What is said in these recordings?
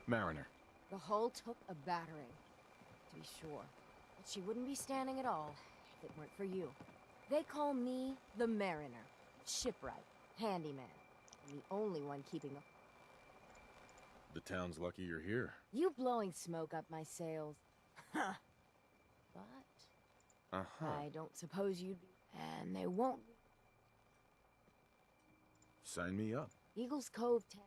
Mariner. The hull took a battering, to be sure. But she wouldn't be standing at all if it weren't for you. They call me the Mariner. Shipwright, handyman, and the only one keeping the... The town's lucky you're here. You blowing smoke up my sails. Huh. But... I don't suppose you'd be... And they won't... Sign me up. Eagles Cove town.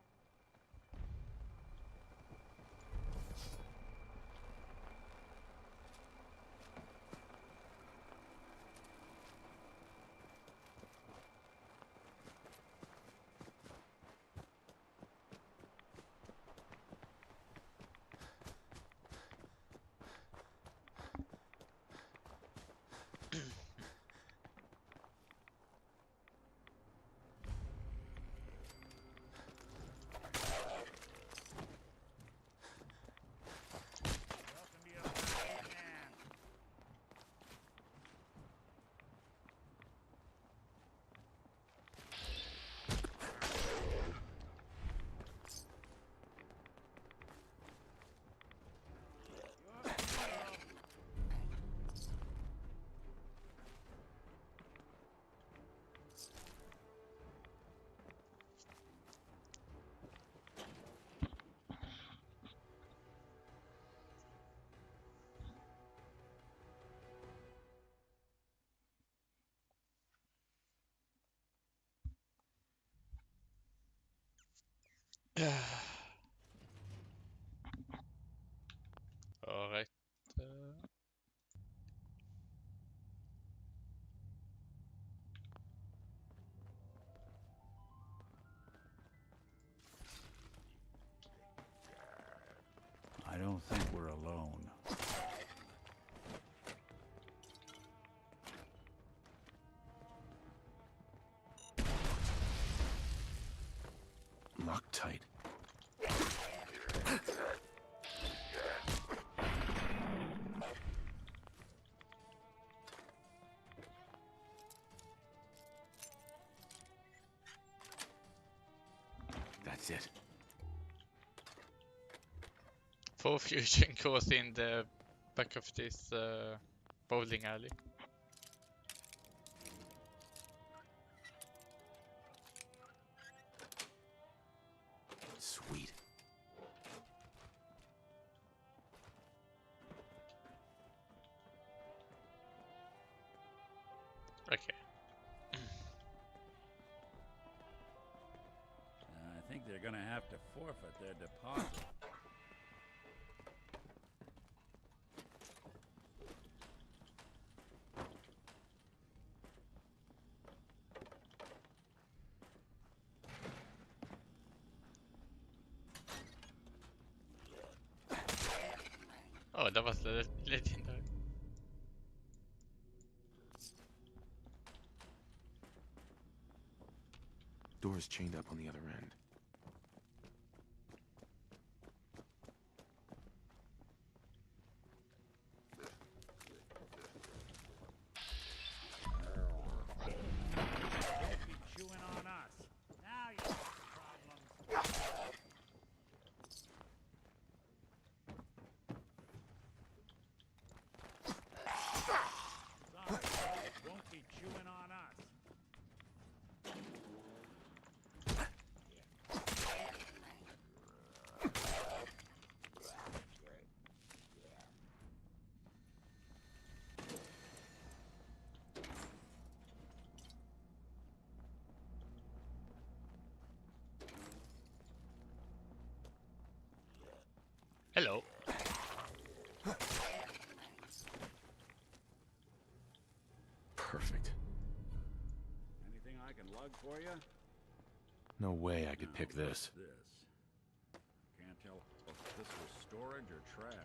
All right. I don't think we're alone. Lock tight. That's it. For fusion goes in the back of this bowling alley. Sweet. Okay. I think they're gonna have to forfeit their deposit. Oh, that was legendary. Door's chained up on the other end. Don't be chewing on us. Now you have problems. Sorry, won't be chewing on us. Hello. Perfect. Anything I can lug for you? No way I could pick Now, this. what's this? Can't tell if this was storage or trash.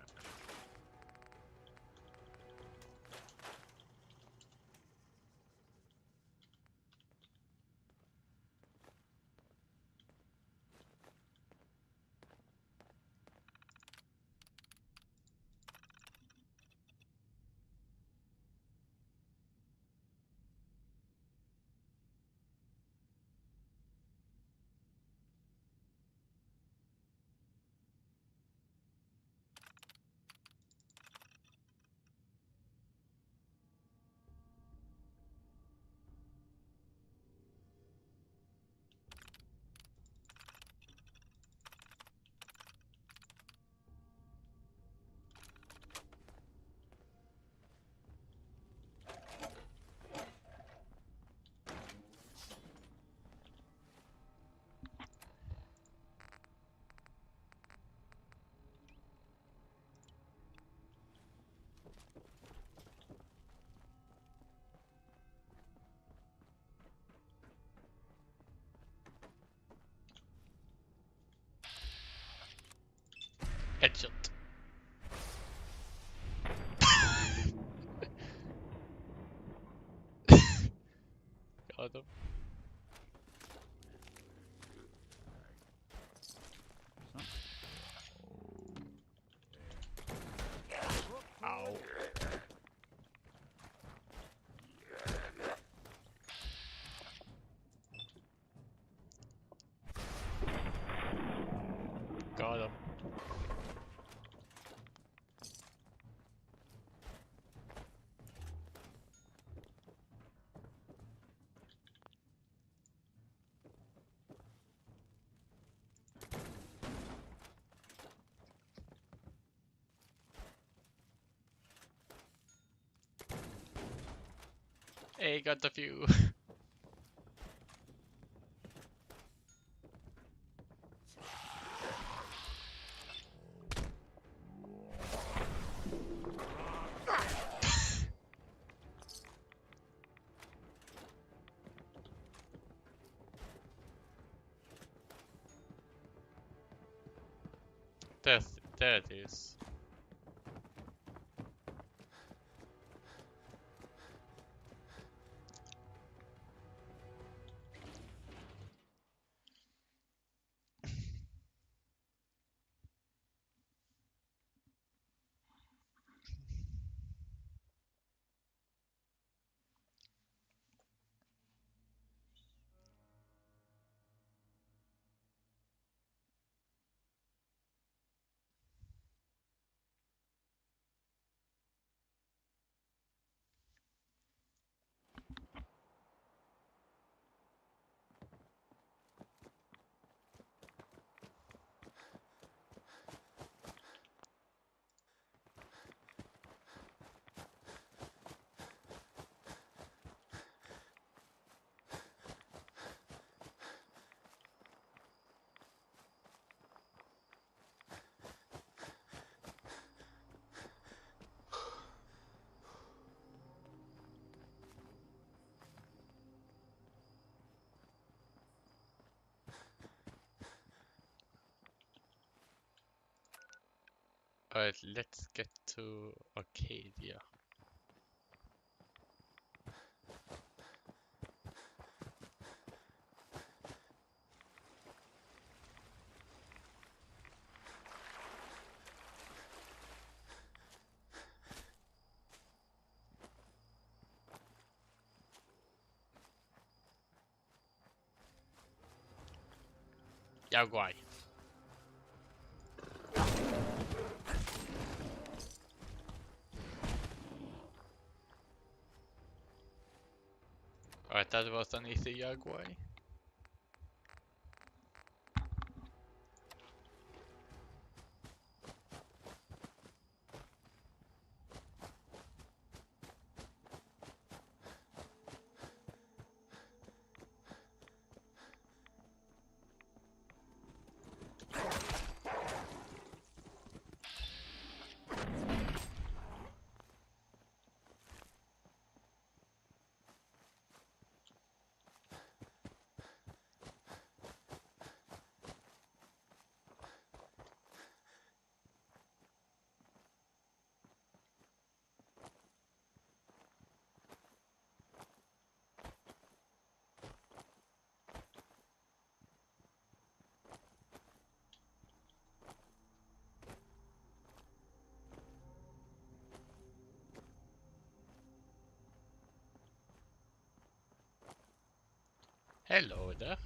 them. Ow. Got him. Hey, got the few. There it is. Alright, let's get to Arcadia. Yaguai. Alright, that was an easy Yaguai. Hello there.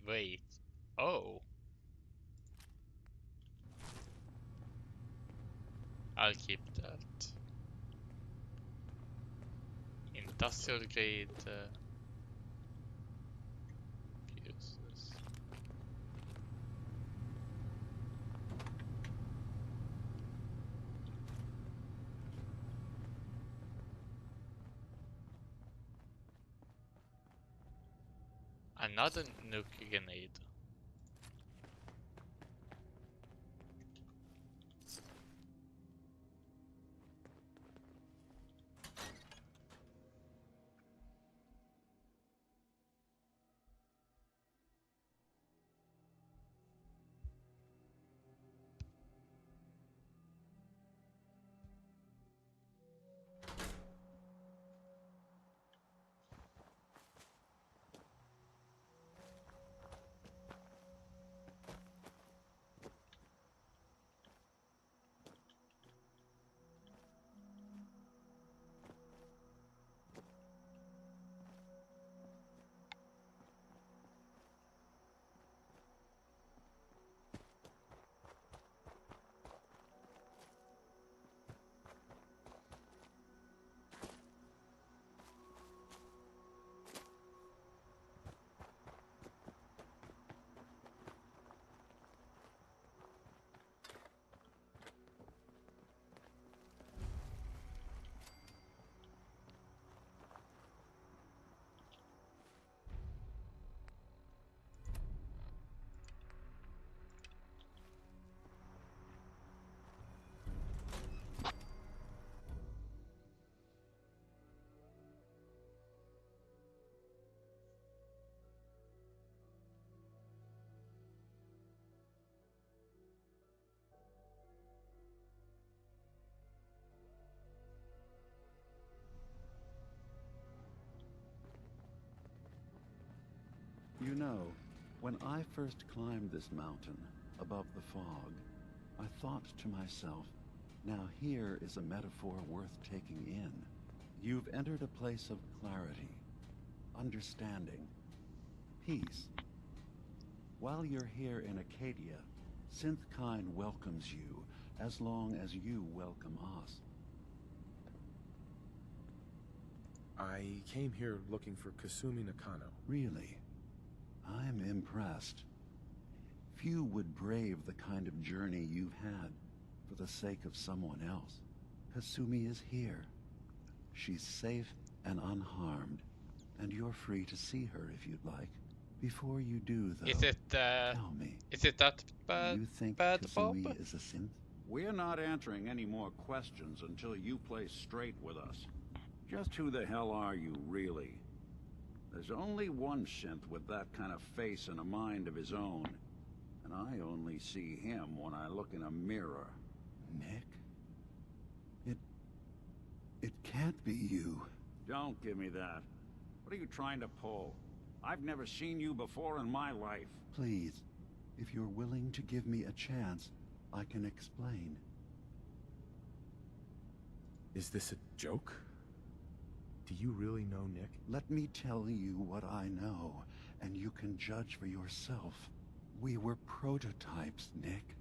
Wait. Oh. I'll keep that. Industrial grade fuses. Another nuke grenade. know, when I first climbed this mountain above the fog, I thought to myself, now here is a metaphor worth taking in. You've entered a place of clarity, understanding, peace. While you're here in Acadia, Synthkind welcomes you as long as you welcome us. I came here looking for Kasumi Nakano. Really? I'm impressed. Few would brave the kind of journey you've had for the sake of someone else. Kasumi is here. She's safe and unharmed, and you're free to see her if you'd like. Before you do, though, tell me, is it that bad? you think bad, Kasumi Bob? is a synth? We're not answering any more questions until you play straight with us. Just who the hell are you, really? There's only one synth with that kind of face and a mind of his own. And I only see him when I look in a mirror. Nick? It can't be you. Don't give me that. What are you trying to pull? I've never seen you before in my life. Please, if you're willing to give me a chance, I can explain. Is this a joke? Do you really know Nick? Let me tell you what I know, and you can judge for yourself. We were prototypes, Nick.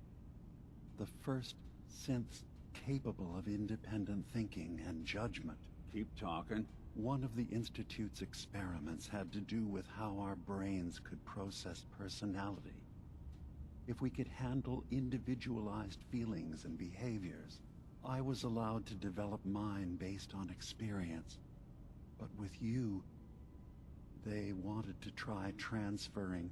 The first synths capable of independent thinking and judgment. Keep talking. One of the Institute's experiments had to do with how our brains could process personality. If we could handle individualized feelings and behaviors, I was allowed to develop mine based on experience. But with you, they wanted to try transferring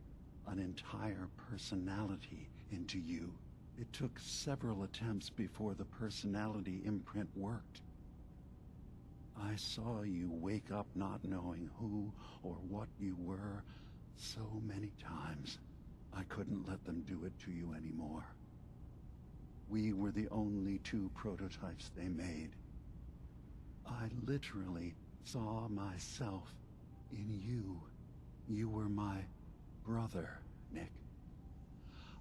an entire personality into you. It took several attempts before the personality imprint worked. I saw you wake up not knowing who or what you were so many times. I couldn't let them do it to you anymore. We were the only two prototypes they made. I literally saw myself in you. You were my brother, Nick.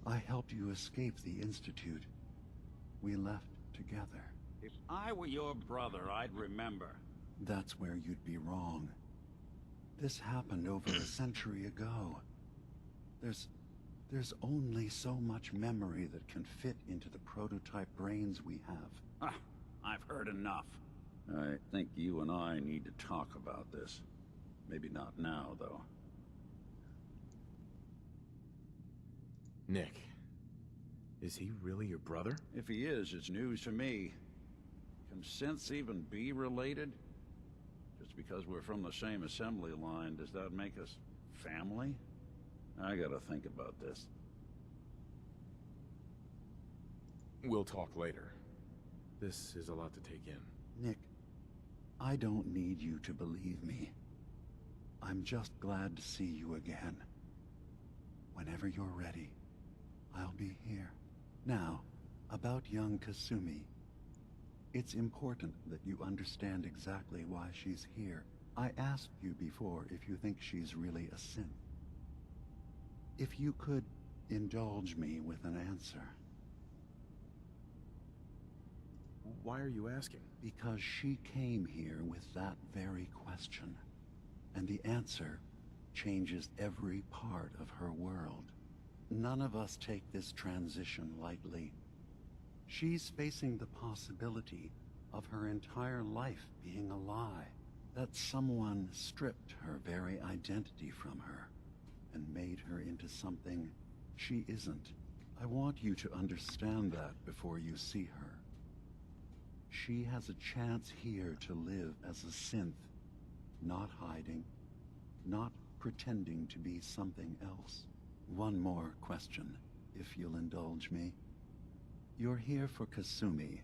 I helped you escape the Institute. We left together. If I were your brother, I'd remember. That's where you'd be wrong. This happened over a century ago. There's only so much memory that can fit into the prototype brains we have. Ah, I've heard enough. I think you and I need to talk about this. Maybe not now, though. Nick. Is he really your brother? If he is, it's news to me. Can synths even be related? Just because we're from the same assembly line, does that make us family? I gotta think about this. We'll talk later. This is a lot to take in. Nick, I don't need you to believe me. I'm just glad to see you again. Whenever you're ready, I'll be here. Now, about young Kasumi. It's important that you understand exactly why she's here. I asked you before if you think she's really a synth. If you could indulge me with an answer. Why are you asking? Because she came here with that very question. And the answer changes every part of her world. None of us take this transition lightly. She's facing the possibility of her entire life being a lie. That someone stripped her very identity from her and made her into something she isn't. I want you to understand that before you see her. She has a chance here to live as a synth, not hiding, not pretending to be something else. One more question, if you'll indulge me. You're here for Kasumi,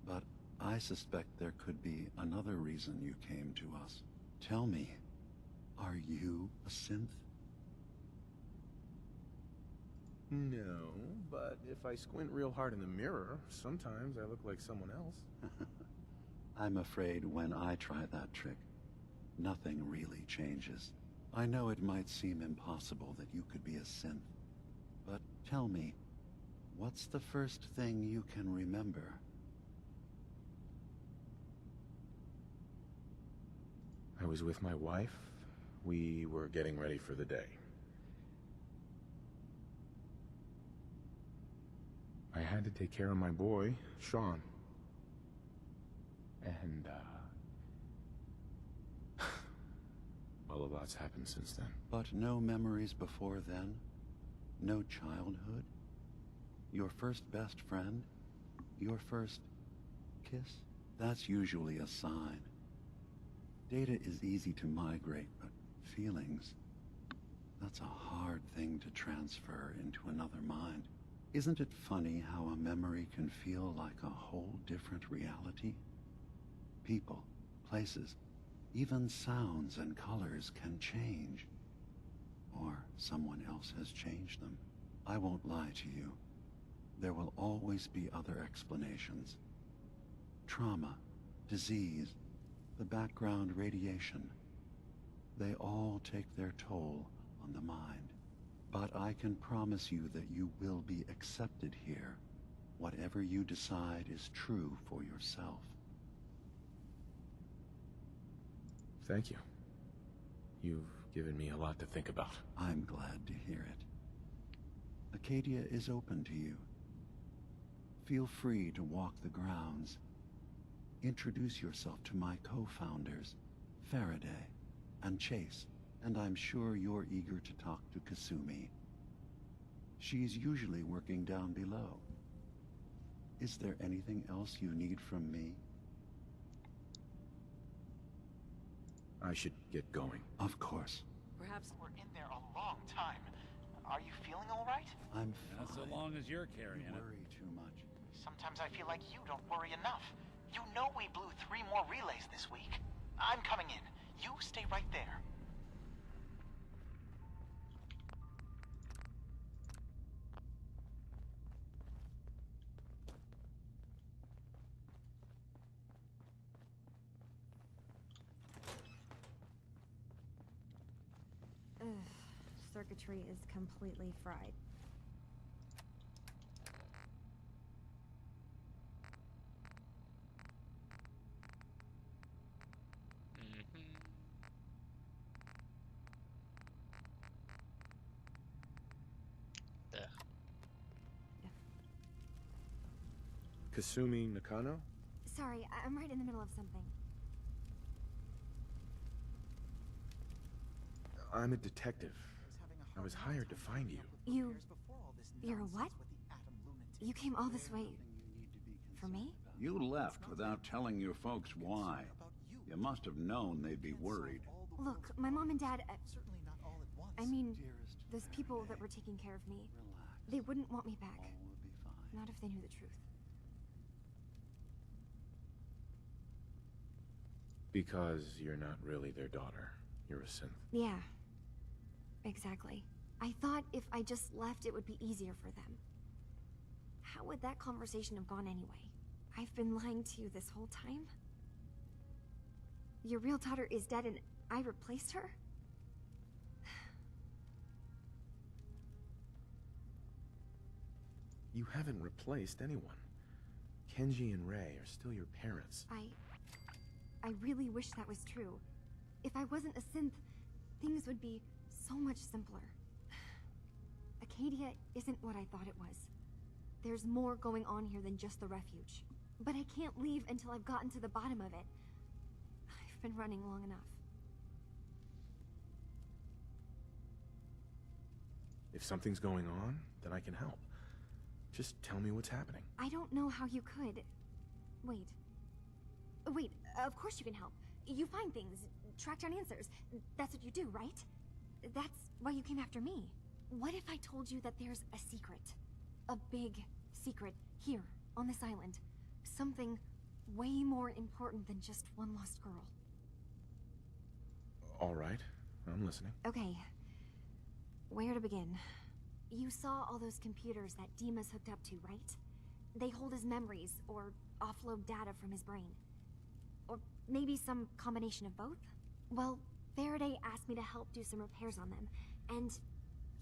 but I suspect there could be another reason you came to us. Tell me, are you a synth? No, but if I squint real hard in the mirror, sometimes I look like someone else. I'm afraid when I try that trick, nothing really changes. I know it might seem impossible that you could be a synth, but tell me, what's the first thing you can remember? I was with my wife. We were getting ready for the day. I had to take care of my boy, Sean. And, well, a lot's happened since then. But no memories before then? No childhood? Your first best friend? Your first kiss? That's usually a sign. Data is easy to migrate, but feelings, that's a hard thing to transfer into another mind. Isn't it funny how a memory can feel like a whole different reality? People, places, even sounds and colors can change. Or someone else has changed them. I won't lie to you. There will always be other explanations. Trauma, disease, the background radiation. They all take their toll on the mind. But I can promise you that you will be accepted here. Whatever you decide is true for yourself. Thank you. You've given me a lot to think about. I'm glad to hear it. Acadia is open to you. Feel free to walk the grounds. Introduce yourself to my co-founders, Faraday and Chase, and I'm sure you're eager to talk to Kasumi. She's usually working down below. Is there anything else you need from me? I should get going. Of course. Perhaps we're in there a long time. Are you feeling all right? I'm fine. Not so long as you're carrying You it. worry too much. Sometimes I feel like you don't worry enough. You know we blew 3 more relays this week. I'm coming in. You stay right there. Ugh, circuitry is completely fried. There. Kasumi Nakano? Sorry, I'm right in the middle of something. I'm a detective. I was hired to find you. You're a what? You came all this way for me? You left without telling your folks why. You must have known they'd be worried. Look, my mom and dad, I mean, those people that were taking care of me, they wouldn't want me back. All will be fine. Not if they knew the truth. Because you're not really their daughter. You're a synth. Yeah, exactly. I thought if I just left, it would be easier for them. How would that conversation have gone anyway? I've been lying to you this whole time? Your real daughter is dead and I replaced her? You haven't replaced anyone. Kenji and Rei are still your parents. I really wish that was true. If I wasn't a synth, things would be so much simpler. Acadia isn't what I thought it was. There's more going on here than just the refuge. But I can't leave until I've gotten to the bottom of it. I've been running long enough. If something's going on, then I can help. Just tell me what's happening. I don't know how you could. Wait. Wait, of course you can help. You find things, track down answers. That's what you do, right? That's why you came after me. What if I told you that there's a secret? A big secret here, on this island. Something way more important than just one lost girl. All right, I'm listening. Okay. Where to begin? You saw all those computers that Dima's hooked up to, right? They hold his memories, or offload data from his brain. Or maybe some combination of both? Well, Faraday asked me to help do some repairs on them, and,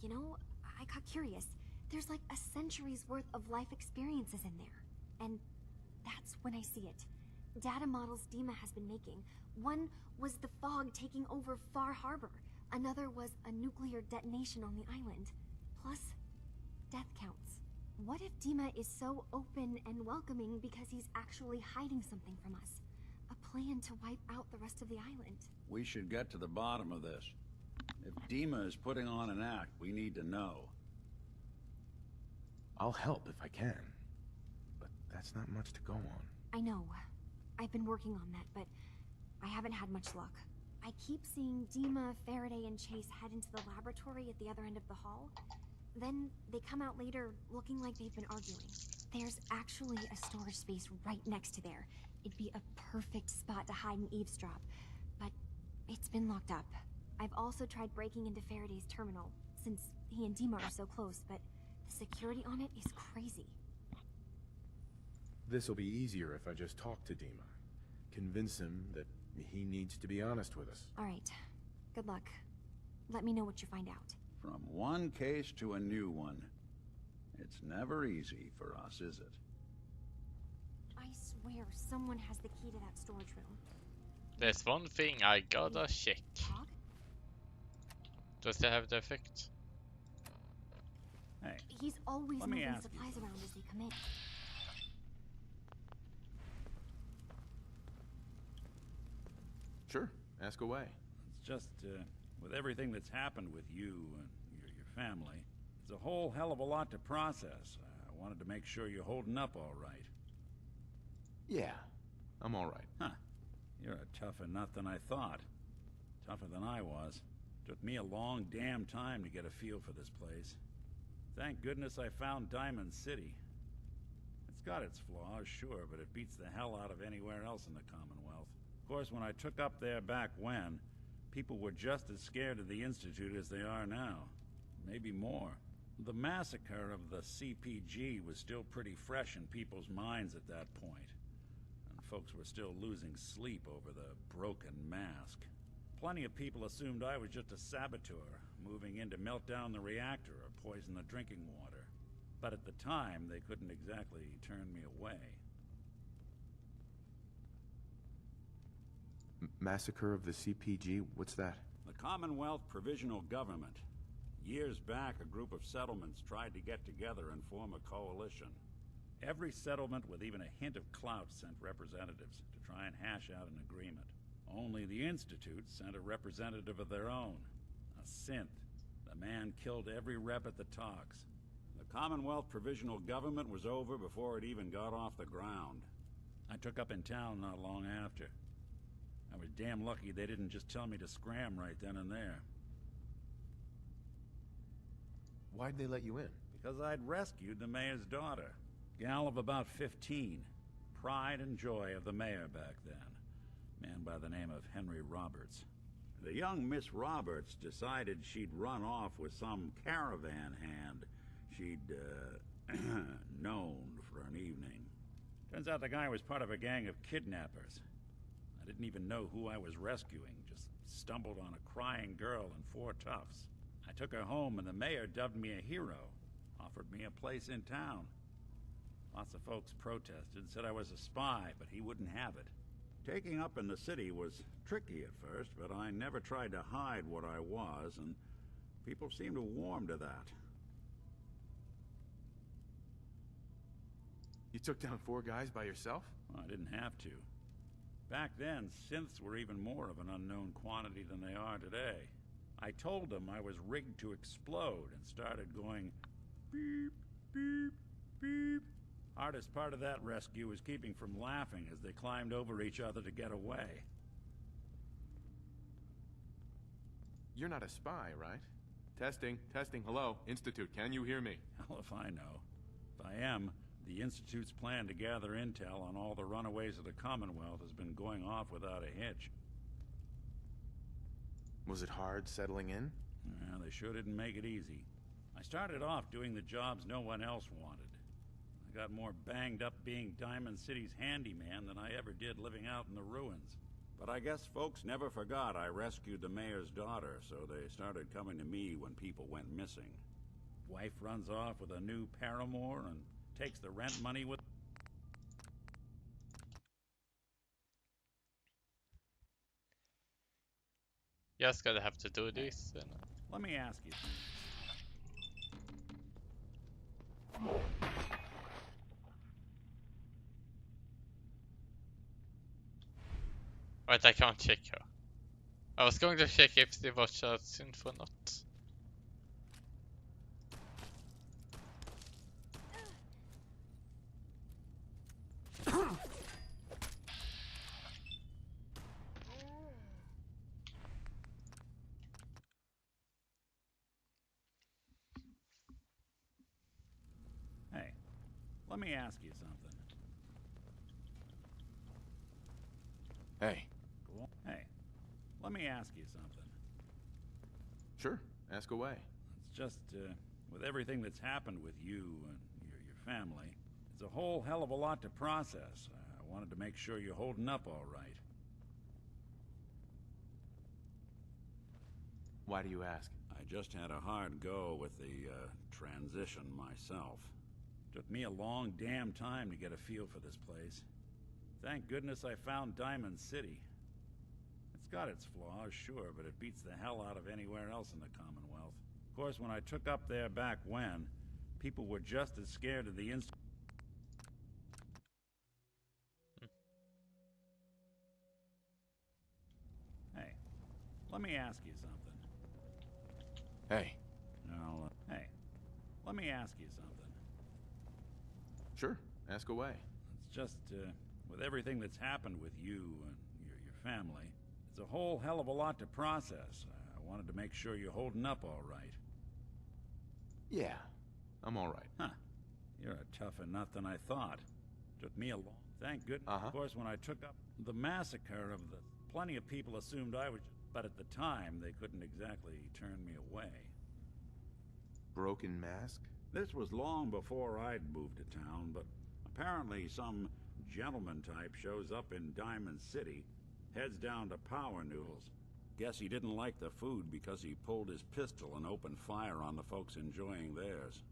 you know, I got curious. There's like a century's worth of life experiences in there, and that's when I see it. Data models Dima has been making. One was the fog taking over Far Harbor. Another was a nuclear detonation on the island. Plus, death counts. What if Dima is so open and welcoming because he's actually hiding something from us? A plan to wipe out the rest of the island. We should get to the bottom of this. If Dima is putting on an act, we need to know. I'll help if I can. But that's not much to go on. I know. I've been working on that, but I haven't had much luck. I keep seeing Dima, Faraday, and Chase head into the laboratory at the other end of the hall. Then they come out later looking like they've been arguing. There's actually a storage space right next to there. It'd be a perfect spot to hide and eavesdrop, but it's been locked up. I've also tried breaking into Faraday's terminal, since he and Dima are so close, but the security on it is crazy. This'll be easier if I just talk to Dima. Convince him that he needs to be honest with us. All right. Good luck. Let me know what you find out. From one case to a new one. It's never easy for us, is it? I swear someone has the key to that storage room. There's one thing I gotta check. Fog? Does it have the effect? Hey, He's always Let me moving ask you supplies around as they come in. Sure, ask away. It's just, with everything that's happened with you and your family, it's a whole hell of a lot to process. I wanted to make sure you're holding up all right. Yeah, I'm all right. Huh. You're a tougher nut than I thought. Tougher than I was. Took me a long damn time to get a feel for this place. Thank goodness I found Diamond City. It's got its flaws, sure, but it beats the hell out of anywhere else in the Commonwealth. Of course, when I took up there back when, people were just as scared of the Institute as they are now. Maybe more. The massacre of the CPG was still pretty fresh in people's minds at that point. And folks were still losing sleep over the broken mask. Plenty of people assumed I was just a saboteur, moving in to melt down the reactor or poison the drinking water. But at the time, they couldn't exactly turn me away. Massacre of the CPG? What's that? the Commonwealth Provisional Government. Years back, a group of settlements tried to get together and form a coalition. Every settlement with even a hint of clout sent representatives to try and hash out an agreement. Only the Institute sent a representative of their own, a synth. The man killed every rep at the talks. The Commonwealth Provisional Government was over before it even got off the ground. I took up in town not long after. I was damn lucky they didn't just tell me to scram right then and there. Why'd they let you in? Because I'd rescued the mayor's daughter. Gal of about 15. Pride and joy of the mayor back then. Man by the name of Henry Roberts. The young Miss Roberts decided she'd run off with some caravan hand she'd, known for an evening. Turns out the guy was part of a gang of kidnappers. I didn't even know who I was rescuing, just stumbled on a crying girl and 4 toughs. I took her home and the mayor dubbed me a hero, offered me a place in town. Lots of folks protested, said I was a spy, but he wouldn't have it. Taking up in the city was tricky at first, but I never tried to hide what I was, and people seemed to warm to that. You took down 4 guys by yourself? Well, I didn't have to. Back then, synths were even more of an unknown quantity than they are today. I told them I was rigged to explode and started going beep, beep, beep. Hardest part of that rescue was keeping from laughing as they climbed over each other to get away. You're not a spy, right? Testing, testing, hello, Institute, can you hear me? Hell if I know. If I am, the Institute's plan to gather intel on all the runaways of the Commonwealth has been going off without a hitch. Was it hard settling in? Yeah, they sure didn't make it easy. I started off doing the jobs no one else wanted. I got more banged up being Diamond City's handyman than I ever did living out in the ruins. But I guess folks never forgot I rescued the mayor's daughter, so they started coming to me when people went missing. Wife runs off with a new paramour and takes the rent money with... Just gonna have to do this. And... Let me ask you. Right, I can't check her. I was going to check if she was a synth or not. Hey, let me ask you something. Hey. Cool. Hey, let me ask you something. Sure, ask away. It's just, with everything that's happened with you and your family, it's a whole hell of a lot to process. I wanted to make sure you're holding up all right. Why do you ask? I just had a hard go with the, transition myself. Took me a long damn time to get a feel for this place. Thank goodness I found Diamond City. It's got its flaws, sure, but it beats the hell out of anywhere else in the Commonwealth. Of course, when I took up there back when, people were just as scared of the Hey, let me ask you something. Hey. Hey, let me ask you something. Sure, ask away. It's just, with everything that's happened with you and your family, it's a whole hell of a lot to process. I wanted to make sure you're holding up all right. Yeah, I'm all right. Huh. You're a tougher nut than I thought. Took me a long... Thank goodness. Of course, when I took up the massacre of the... Plenty of people assumed I was... But at the time, they couldn't exactly turn me away. Broken mask? This was long before I'd moved to town, but apparently some gentleman type shows up in Diamond City, heads down to Power Noodles. Guess he didn't like the food because he pulled his pistol and opened fire on the folks enjoying theirs.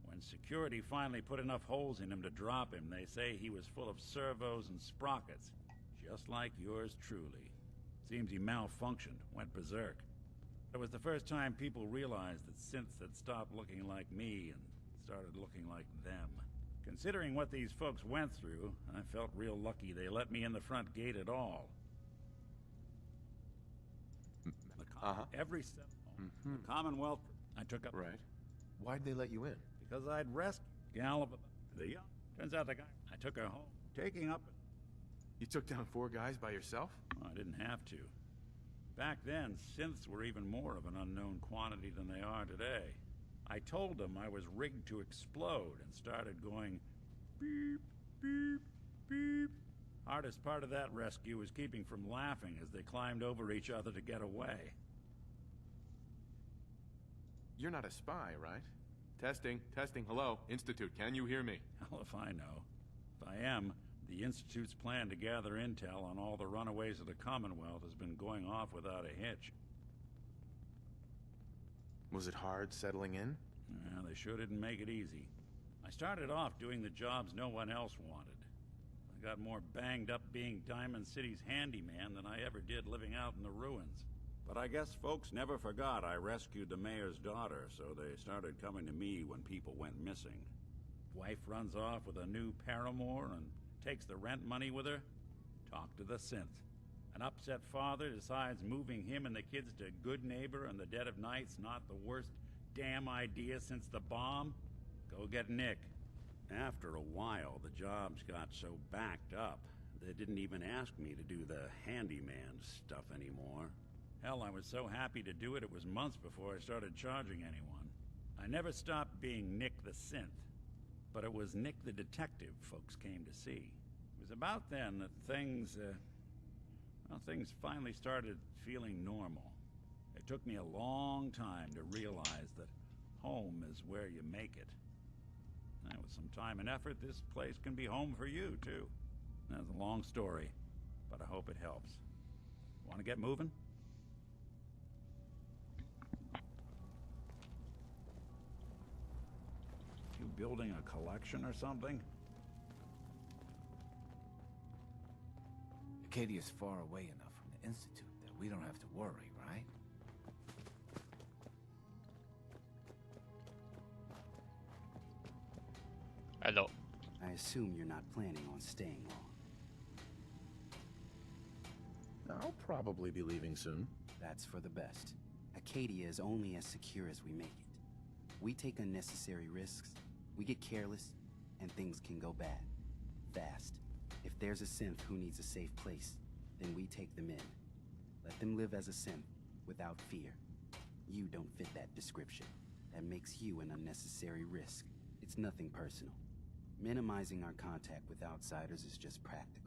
When security finally put enough holes in him to drop him, they say he was full of servos and sprockets, just like yours truly. Seems he malfunctioned, went berserk. It was the first time people realized that synths had stopped looking like me and started looking like them. Considering what these folks went through, I felt real lucky they let me in the front gate at all. Every step. The Commonwealth, I took up. Right. Why'd they let you in? Because I'd rescued gal of the young. Turns out the guy. I took her home, taking up. You took down 4 guys by yourself? Well, I didn't have to. Back then, synths were even more of an unknown quantity than they are today. I told them I was rigged to explode and started going beep, beep, beep. Hardest part of that rescue was keeping from laughing as they climbed over each other to get away. You're not a spy, right? Testing, testing, hello, Institute, can you hear me? Hell if I know. If I am, the Institute's plan to gather intel on all the runaways of the Commonwealth has been going off without a hitch. Was it hard settling in? Yeah, they sure didn't make it easy. I started off doing the jobs no one else wanted. I got more banged up being Diamond City's handyman than I ever did living out in the ruins. But I guess folks never forgot I rescued the mayor's daughter, so they started coming to me when people went missing. Wife runs off with a new paramour and takes the rent money with her. Talk to the synth. An upset father decides moving him and the kids to Good Neighbor in the dead of night's not the worst damn idea since the bomb. Go get Nick. After a while, the jobs got so backed up, they didn't even ask me to do the handyman stuff anymore. Hell, I was so happy to do it, it was months before I started charging anyone. I never stopped being Nick the synth, but it was Nick the detective folks came to see. It was about then that things finally started feeling normal. It took me a long time to realize that home is where you make it. And with some time and effort, this place can be home for you, too. That's a long story, but I hope it helps. get moving? You building a collection or something? Acadia's far away enough from the Institute that we don't have to worry, right? Hello. I assume you're not planning on staying long. I'll probably be leaving soon. That's for the best. Acadia is only as secure as we make it. We take unnecessary risks, we get careless, and things can go bad. Fast. If there's a synth who needs a safe place, then we take them in. Let them live as a synth, without fear. You don't fit that description. That makes you an unnecessary risk. It's nothing personal. Minimizing our contact with outsiders is just practical.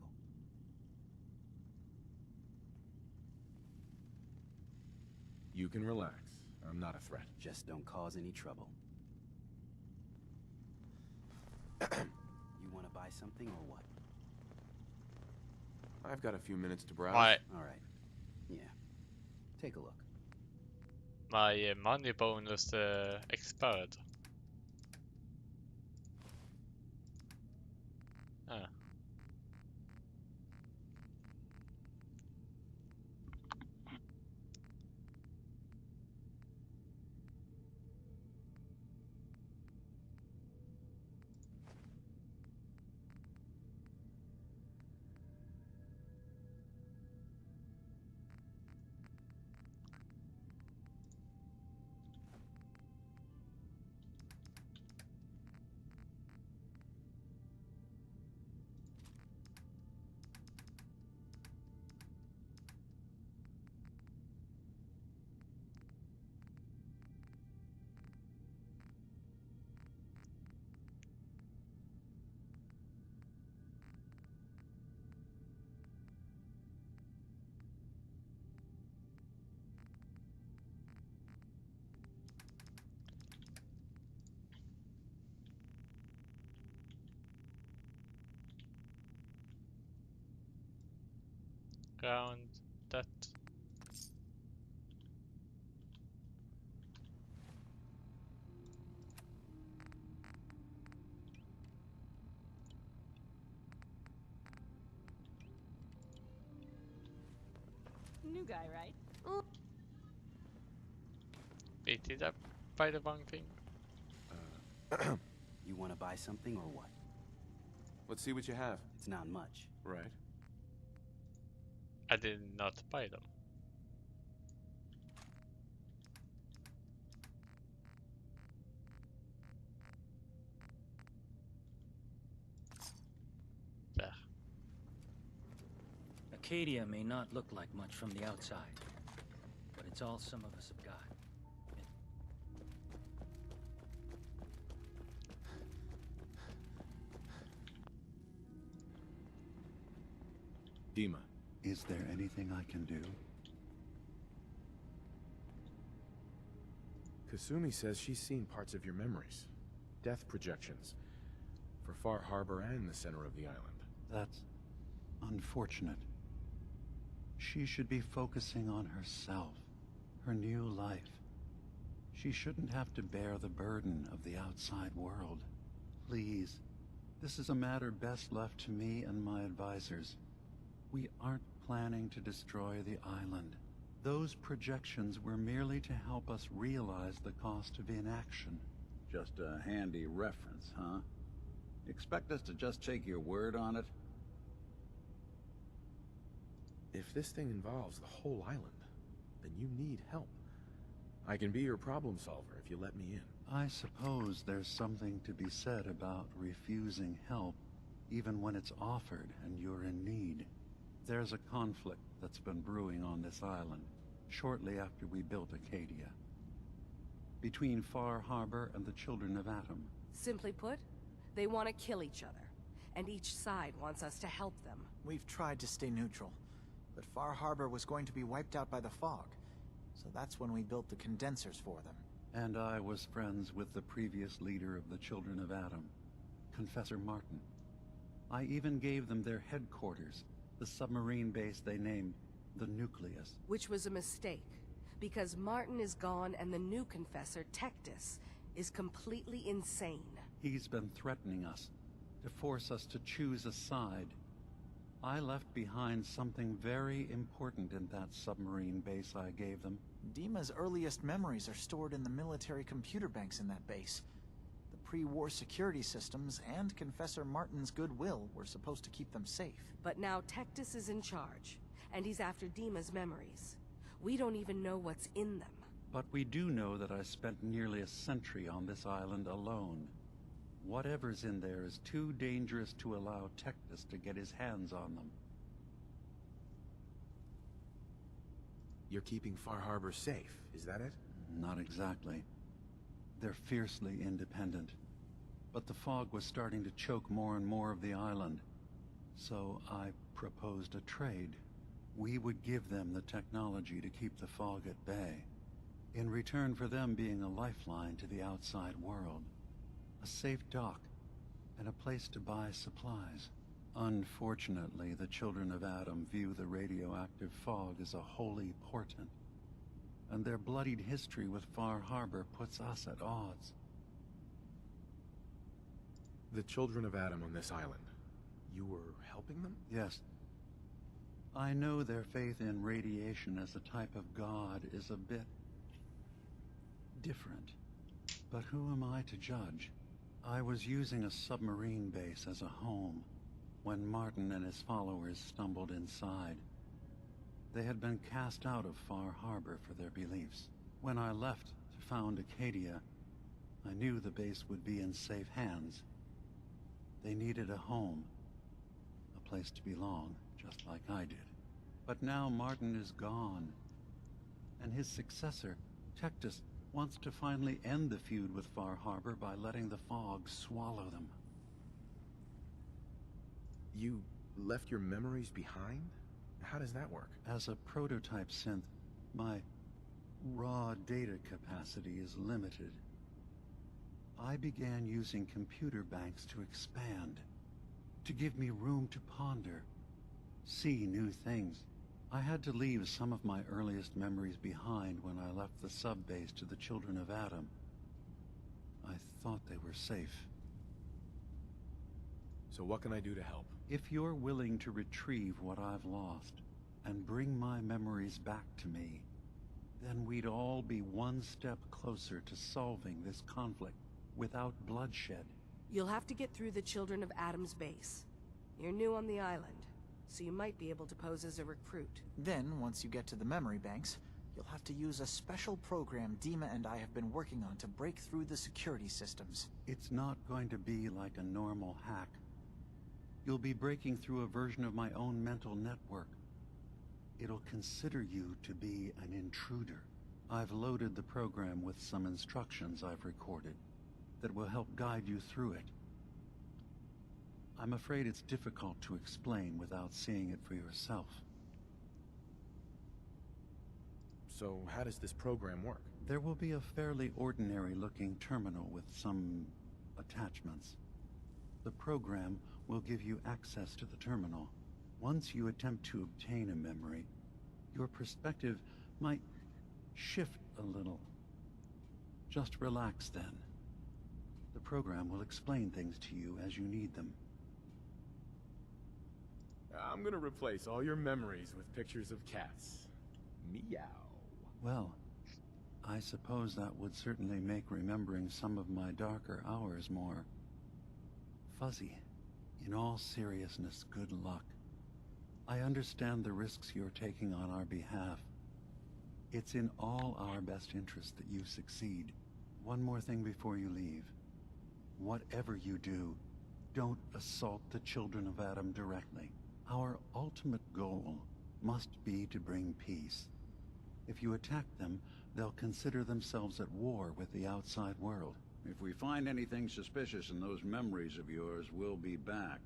You can relax. I'm not a threat. Just don't cause any trouble. You want to buy something or what? I've got a few minutes to browse. My All right. Yeah. Take a look. money bonus expired. Ah. Ground that. New guy, right? Wait, did I buy the wrong thing? You want to buy something or what? Let's see what you have. It's not much. Right. I did not buy them. There. Acadia may not look like much from the outside, but it's all some of us have got. Dima. Is there anything I can do? Kasumi says she's seen parts of your memories. Death projections. For Far Harbor and the center of the island. That's unfortunate. She should be focusing on herself, her new life. She shouldn't have to bear the burden of the outside world. Please, this is a matter best left to me and my advisors. We aren't planning to destroy the island. Those projections were merely to help us realize the cost of inaction. Just a handy reference, huh? Expect us to just take your word on it? If this thing involves the whole island, then you need help. I can be your problem solver if you let me in. I suppose there's something to be said about refusing help, even when it's offered and you're in need. There's a conflict that's been brewing on this island, shortly after we built Acadia. Between Far Harbor and the Children of Atom. Simply put, they want to kill each other, and each side wants us to help them. We've tried to stay neutral, but Far Harbor was going to be wiped out by the fog, so that's when we built the condensers for them. And I was friends with the previous leader of the Children of Atom, Confessor Martin. I even gave them their headquarters, the submarine base they named the nucleus. Which was a mistake, because Martin is gone and the new confessor, Tectus, is completely insane. He's been threatening us, to force us to choose a side. I left behind something very important in that submarine base I gave them. Dima's earliest memories are stored in the military computer banks in that base. The pre-war security systems and Confessor Martin's goodwill were supposed to keep them safe. But now Tectus is in charge, and he's after Dima's memories. We don't even know what's in them. But we do know that I spent nearly a century on this island alone. Whatever's in there is too dangerous to allow Tectus to get his hands on them. You're keeping Far Harbor safe, is that it? Not exactly. They're fiercely independent. But the fog was starting to choke more and more of the island. So I proposed a trade. We would give them the technology to keep the fog at bay, in return for them being a lifeline to the outside world. A safe dock, and a place to buy supplies. Unfortunately, the children of Adam view the radioactive fog as a holy portent, and their bloodied history with Far Harbor puts us at odds. The children of Adam on this island, you were helping them? Yes. I know their faith in radiation as a type of god is a bit different, but who am I to judge? I was using a submarine base as a home when Martin and his followers stumbled inside. They had been cast out of Far Harbor for their beliefs. When I left to found Acadia, I knew the base would be in safe hands. They needed a home, a place to belong, just like I did. But now Martin is gone, and his successor, Tectus, wants to finally end the feud with Far Harbor by letting the fog swallow them. You left your memories behind? How does that work? As a prototype synth, my raw data capacity is limited. I began using computer banks to expand, to give me room to ponder, see new things. I had to leave some of my earliest memories behind when I left the sub-base to the children of Adam. I thought they were safe. So what can I do to help? If you're willing to retrieve what I've lost and bring my memories back to me, then we'd all be one step closer to solving this conflict without bloodshed. You'll have to get through the Children of Adam's base. You're new on the island, so you might be able to pose as a recruit. Then, once you get to the memory banks, you'll have to use a special program Dima and I have been working on to break through the security systems. It's not going to be like a normal hack. You'll be breaking through a version of my own mental network. It'll consider you to be an intruder. I've loaded the program with some instructions I've recorded that will help guide you through it. I'm afraid it's difficult to explain without seeing it for yourself. So how does this program work? There will be a fairly ordinary-looking terminal with some attachments. The program will give you access to the terminal. Once you attempt to obtain a memory, your perspective might shift a little. Just relax then. The program will explain things to you as you need them. I'm gonna replace all your memories with pictures of cats. Meow. Well, I suppose that would certainly make remembering some of my darker hours more fuzzy. In all seriousness, good luck. I understand the risks you're taking on our behalf. It's in all our best interest that you succeed. One more thing before you leave. Whatever you do, don't assault the children of Adam directly. Our ultimate goal must be to bring peace. If you attack them, they'll consider themselves at war with the outside world. If we find anything suspicious in those memories of yours, we'll be back.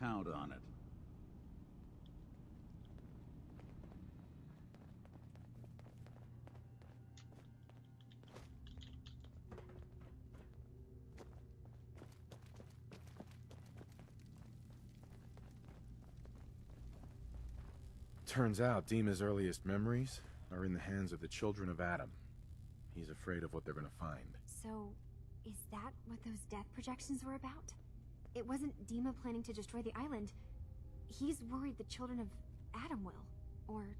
Count on it. Turns out Dima's earliest memories are in the hands of the children of Adam. He's afraid of what they're gonna find. So, is that what those death projections were about? It wasn't Dima planning to destroy the island. He's worried the children of Adam will. Or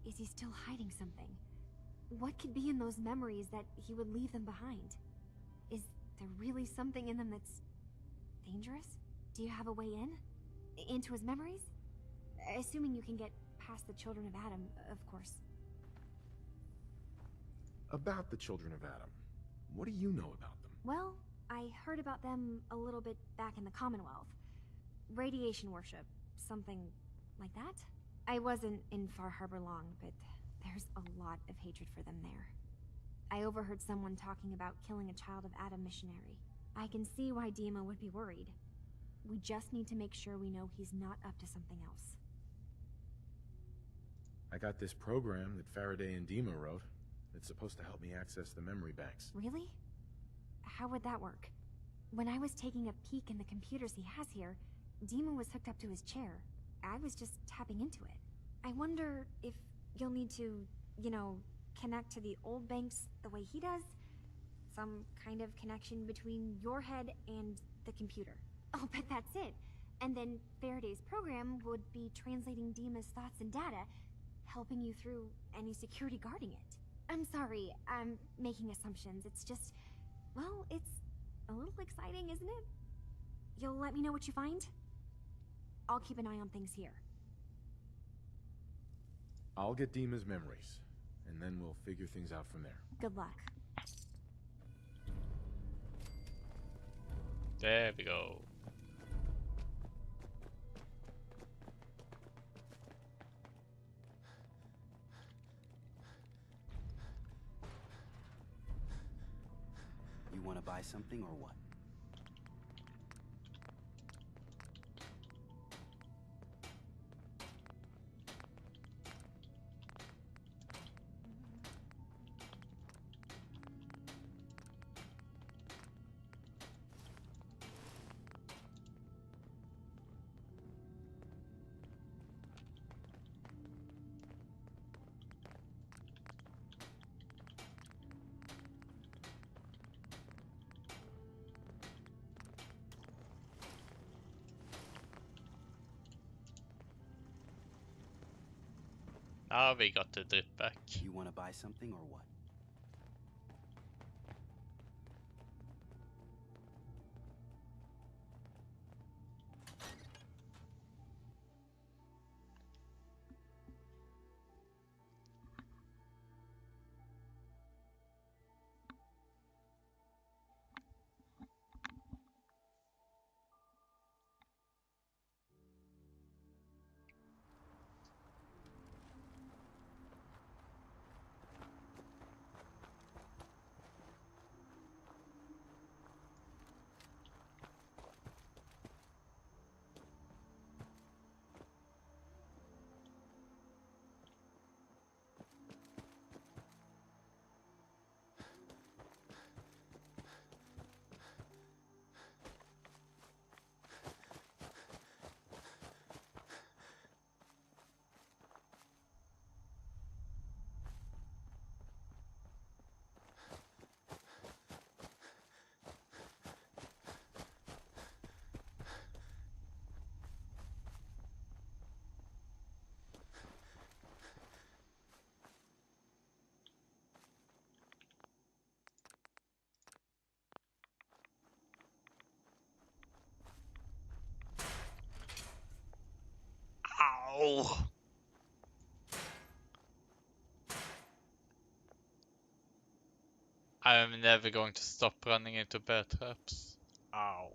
is he still hiding something? What could be in those memories that he would leave them behind? Is there really something in them that's dangerous? Do you have a way in? Into his memories? Assuming you can get past the children of Adam, of course. About the children of Adam, what do you know about them? Well, I heard about them a little bit back in the Commonwealth. Radiation worship, something like that. I wasn't in Far Harbor long, but there's a lot of hatred for them there. I overheard someone talking about killing a child of Adam missionary. I can see why Dima would be worried. We just need to make sure we know he's not up to something else. I got this program that Faraday and Dima wrote. It's supposed to help me access the memory banks. Really? How would that work? When I was taking a peek in the computers he has here, Dima was hooked up to his chair. I was just tapping into it. I wonder if you'll need to, connect to the old banks the way he does? Some kind of connection between your head and the computer. Oh, but that's it. And then Faraday's program would be translating Dima's thoughts and data, helping you through any security guarding it. I'm sorry, I'm making assumptions. It's just, well, it's a little exciting, isn't it? You'll let me know what you find? I'll keep an eye on things here. I'll get Dima's memories, and then we'll figure things out from there. Good luck. There we go. You want to buy something or what? Now we got the drip back. You want to buy something or what? Ow! I'm never going to stop running into bear traps. Ow.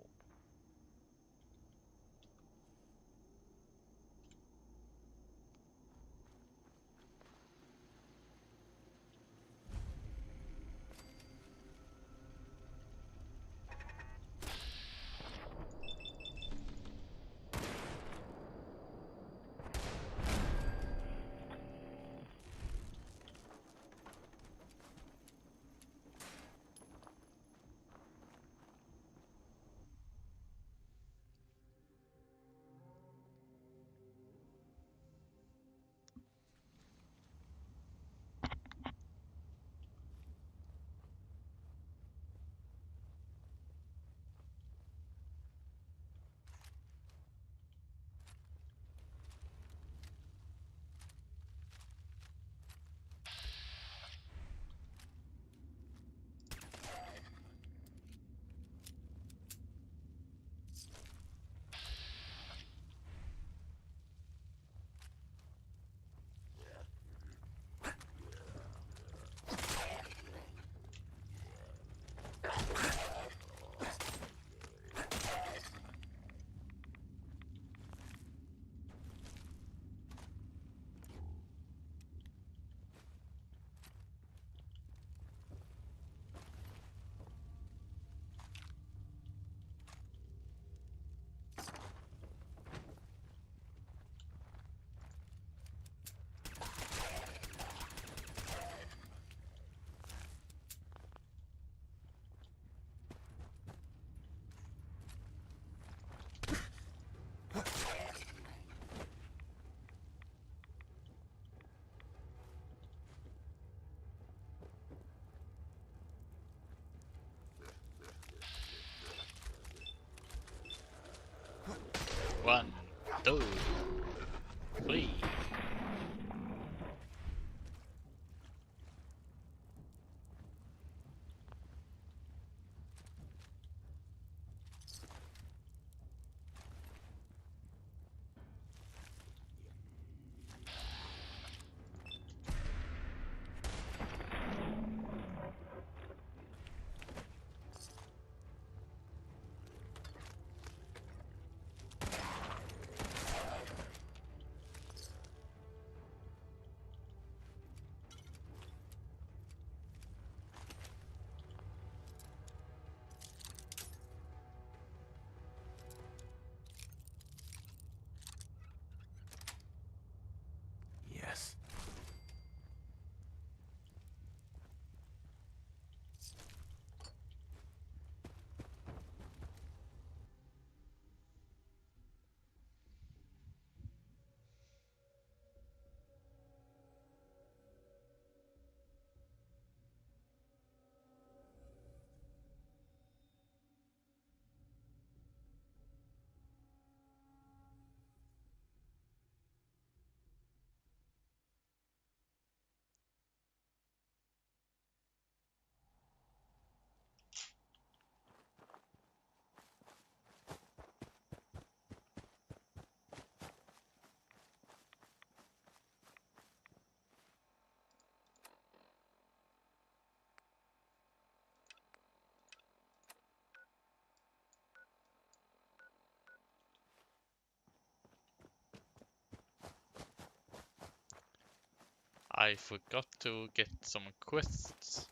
I forgot to get some quests.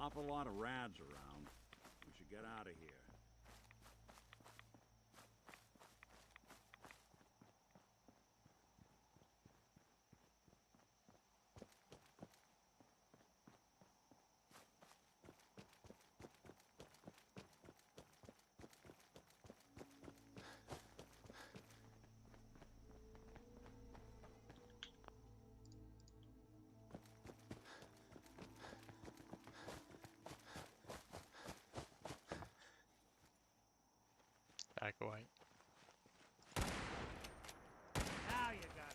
Awful lot of rads around. We should get out of here. Back away. Now you got.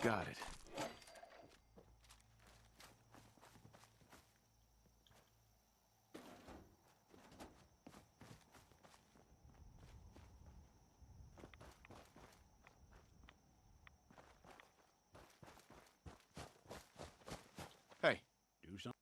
Got it. Hey. Do something.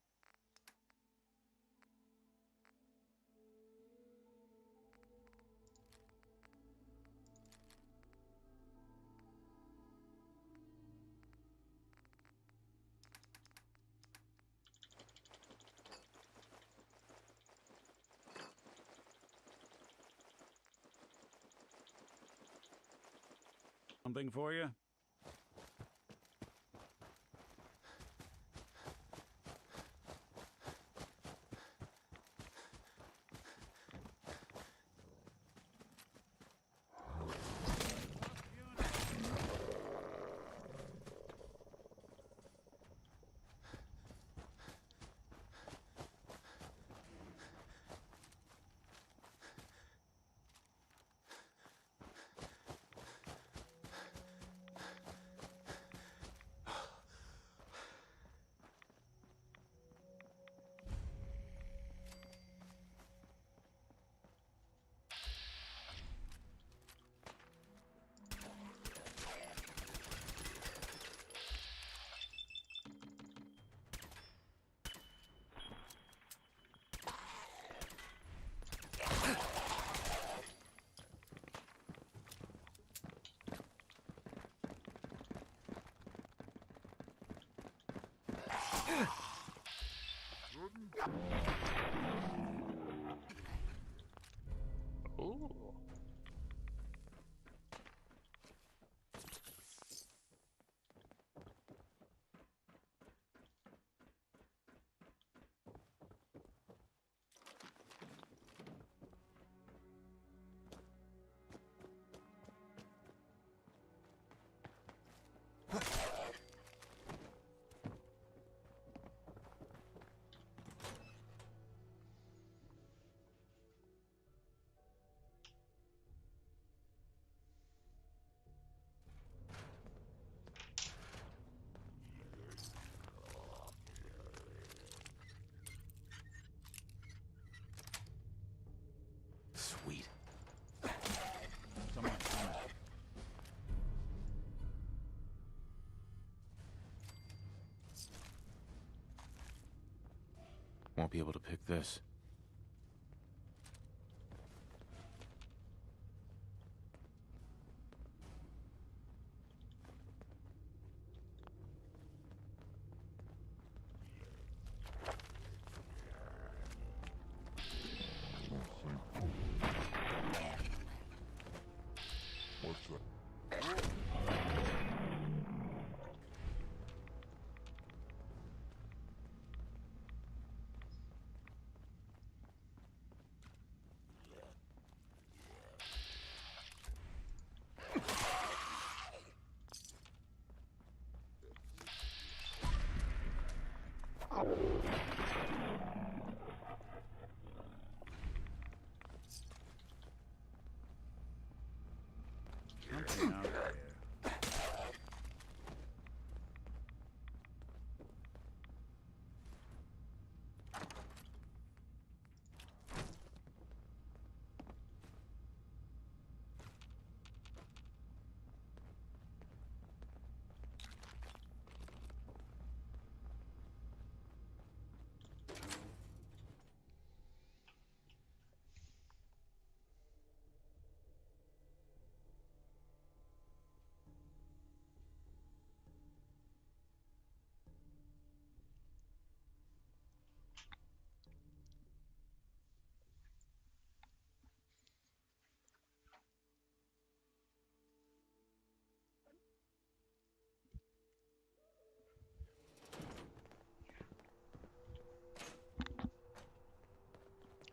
Something for you? Ooh. Sweet. Someone. Won't be able to pick this.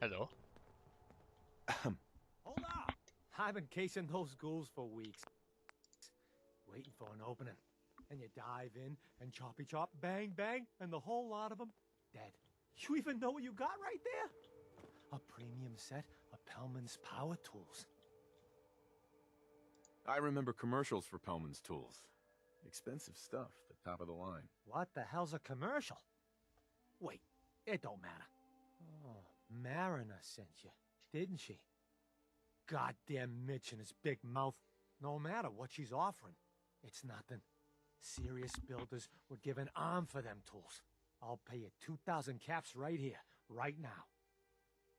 Hello. Hold up! I've been casing those ghouls for weeks. Waiting for an opening. And you dive in and choppy chop, bang bang, and the whole lot of them dead. You even know what you got right there? A premium set of Pellman's power tools. I remember commercials for Pellman's tools. Expensive stuff, the top of the line. What the hell's a commercial? Wait, it don't matter. Oh, Mariner sent you, didn't she? Goddamn Mitch and his big mouth. No matter what she's offering, it's nothing. Serious builders would give an arm for them tools. I'll pay you 2,000 caps right here, right now.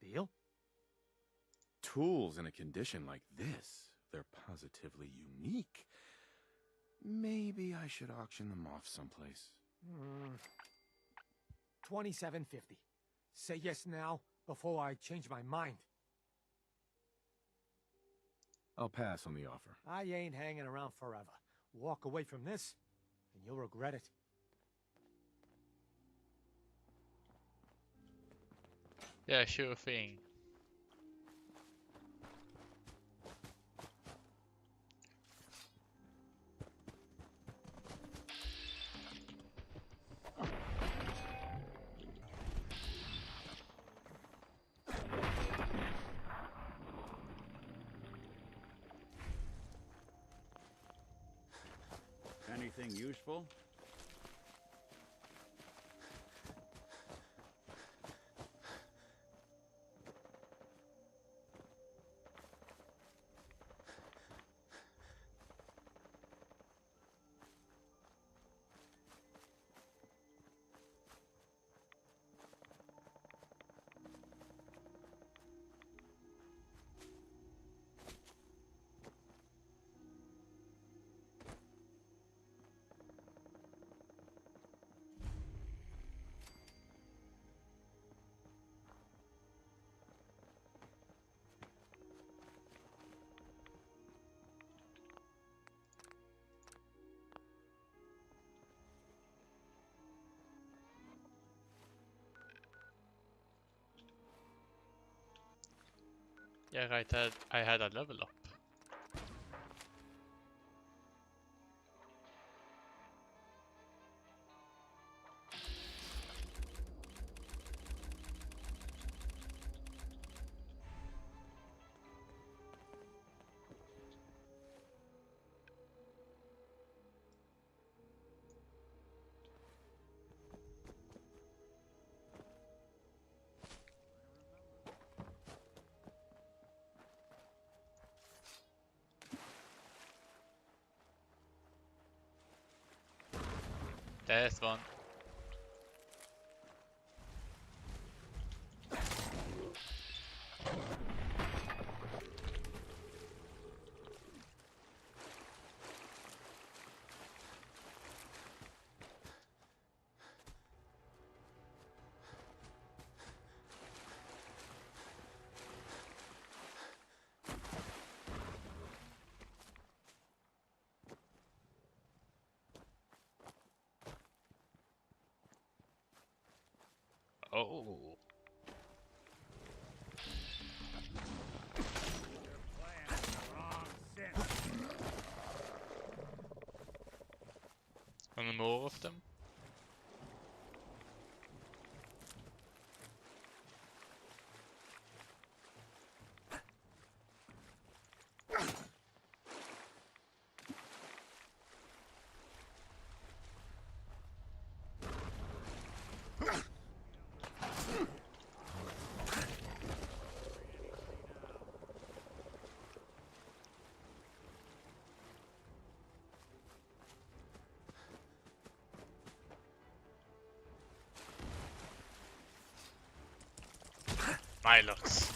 Deal? Tools in a condition like this, they're positively unique. Maybe I should auction them off someplace. $27.50. Say yes now, before I change my mind. I'll pass on the offer. I ain't hanging around forever. Walk away from this, and you'll regret it. Yeah, sure thing. Anything useful? Yeah, right, I had a level up. There's one. Oh. And more of them? Milox.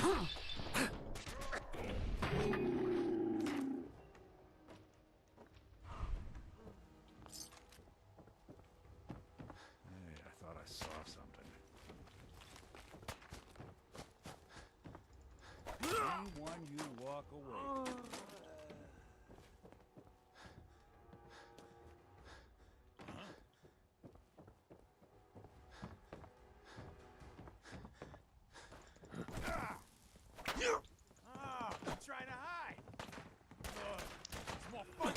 I thought I saw something. Anyone you walk away. Trying to hide. Small fuck.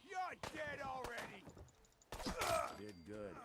You're dead already. Did good.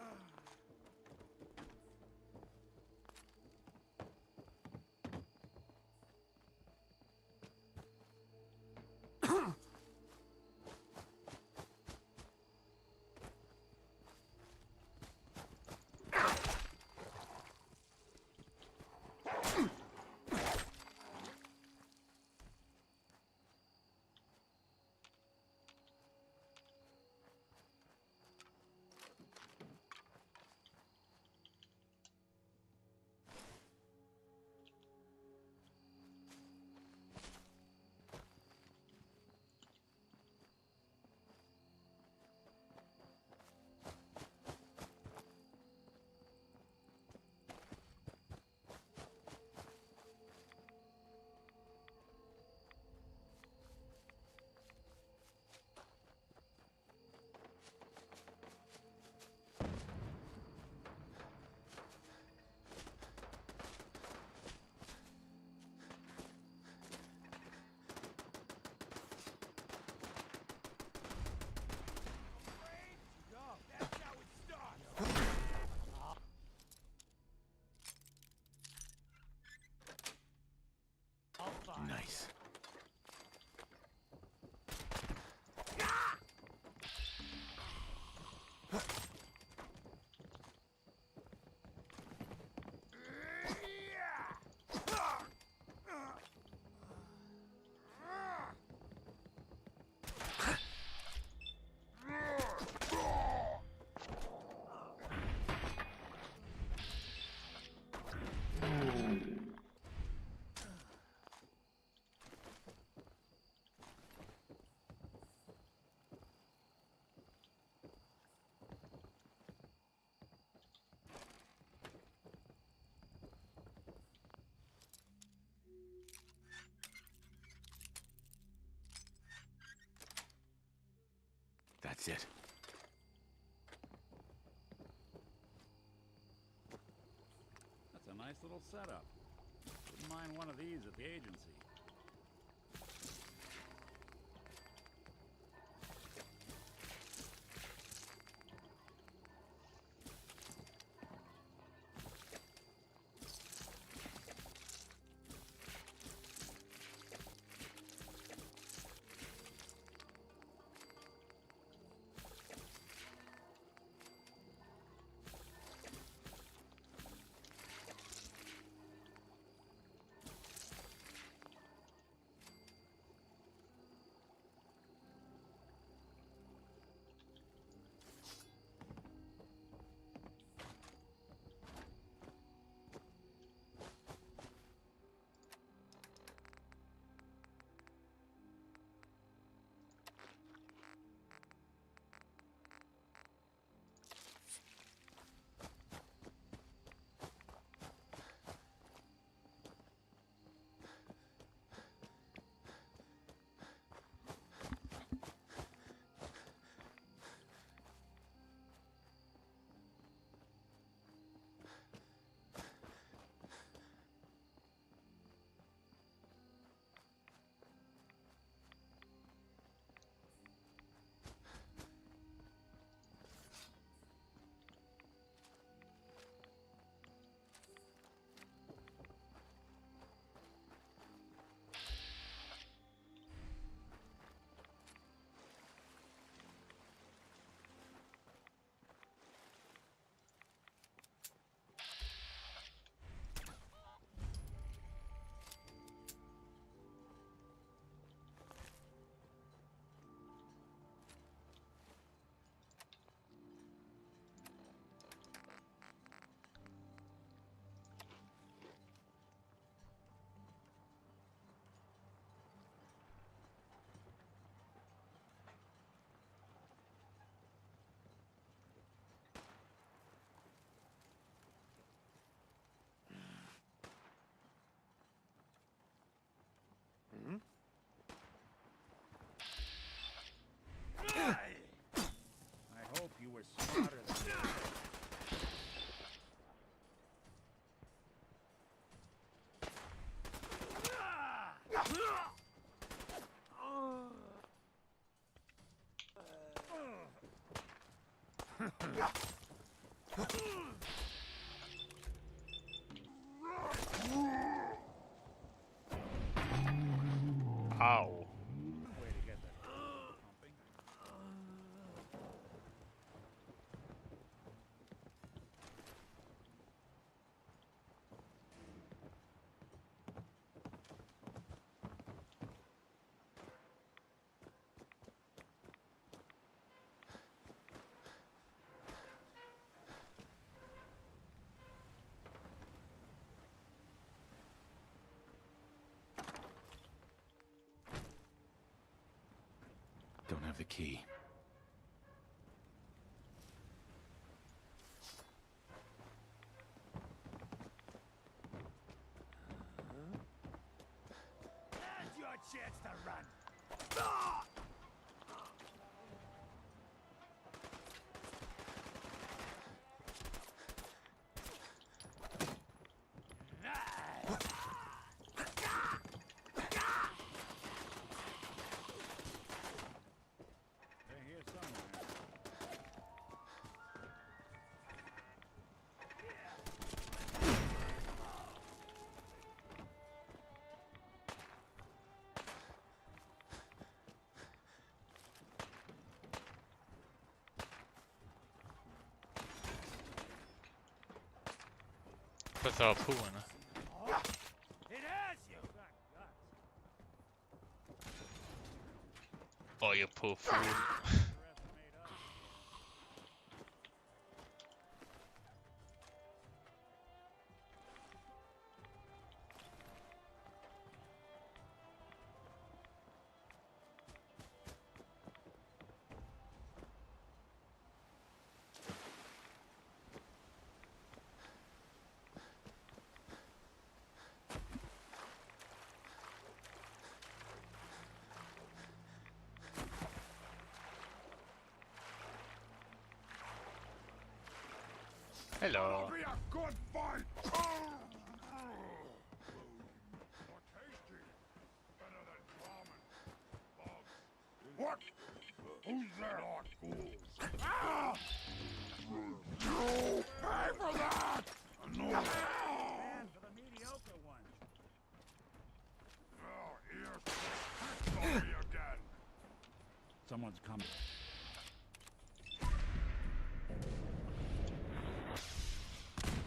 Nice. That's it. That's a nice little setup. Wouldn't mind one of these at the agency. Ow. Way to get that pumping. Don't have the key. That's your chance to run. They're here somewhere. Put our pool in it. It has you. Oh, you poor fool. Hello. Be a good fight. More tasty. Better than ramen. Bugs. What? Who's there? Not fools. Ah! You pay for that. No. Man for the mediocre ones. Oh, ears. Sorry again. Someone's coming.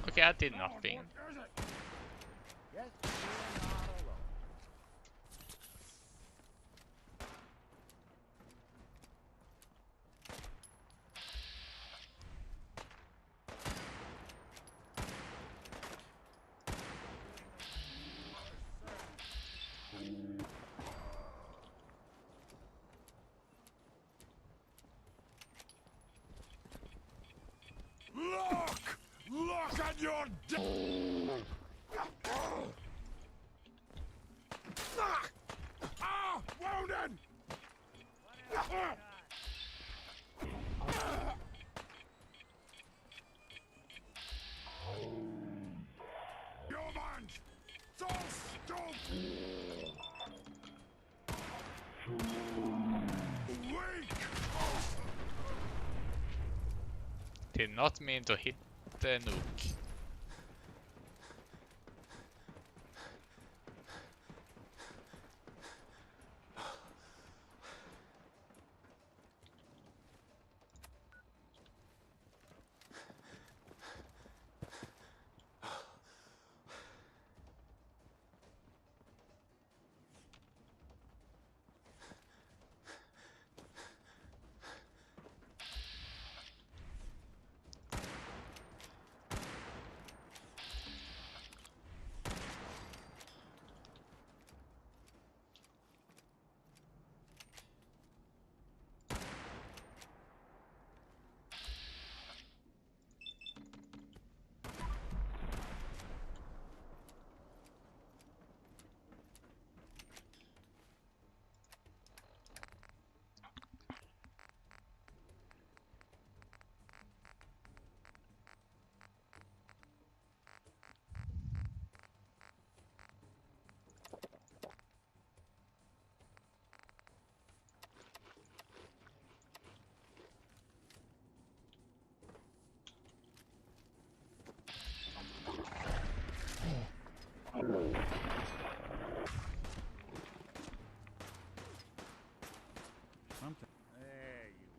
Okay, I did nothing. Yes, you're not alone. Look at your Ah! Wounded! Humans! So stupid! Weak! Did not mean to hit the nuke. Sometimes. There you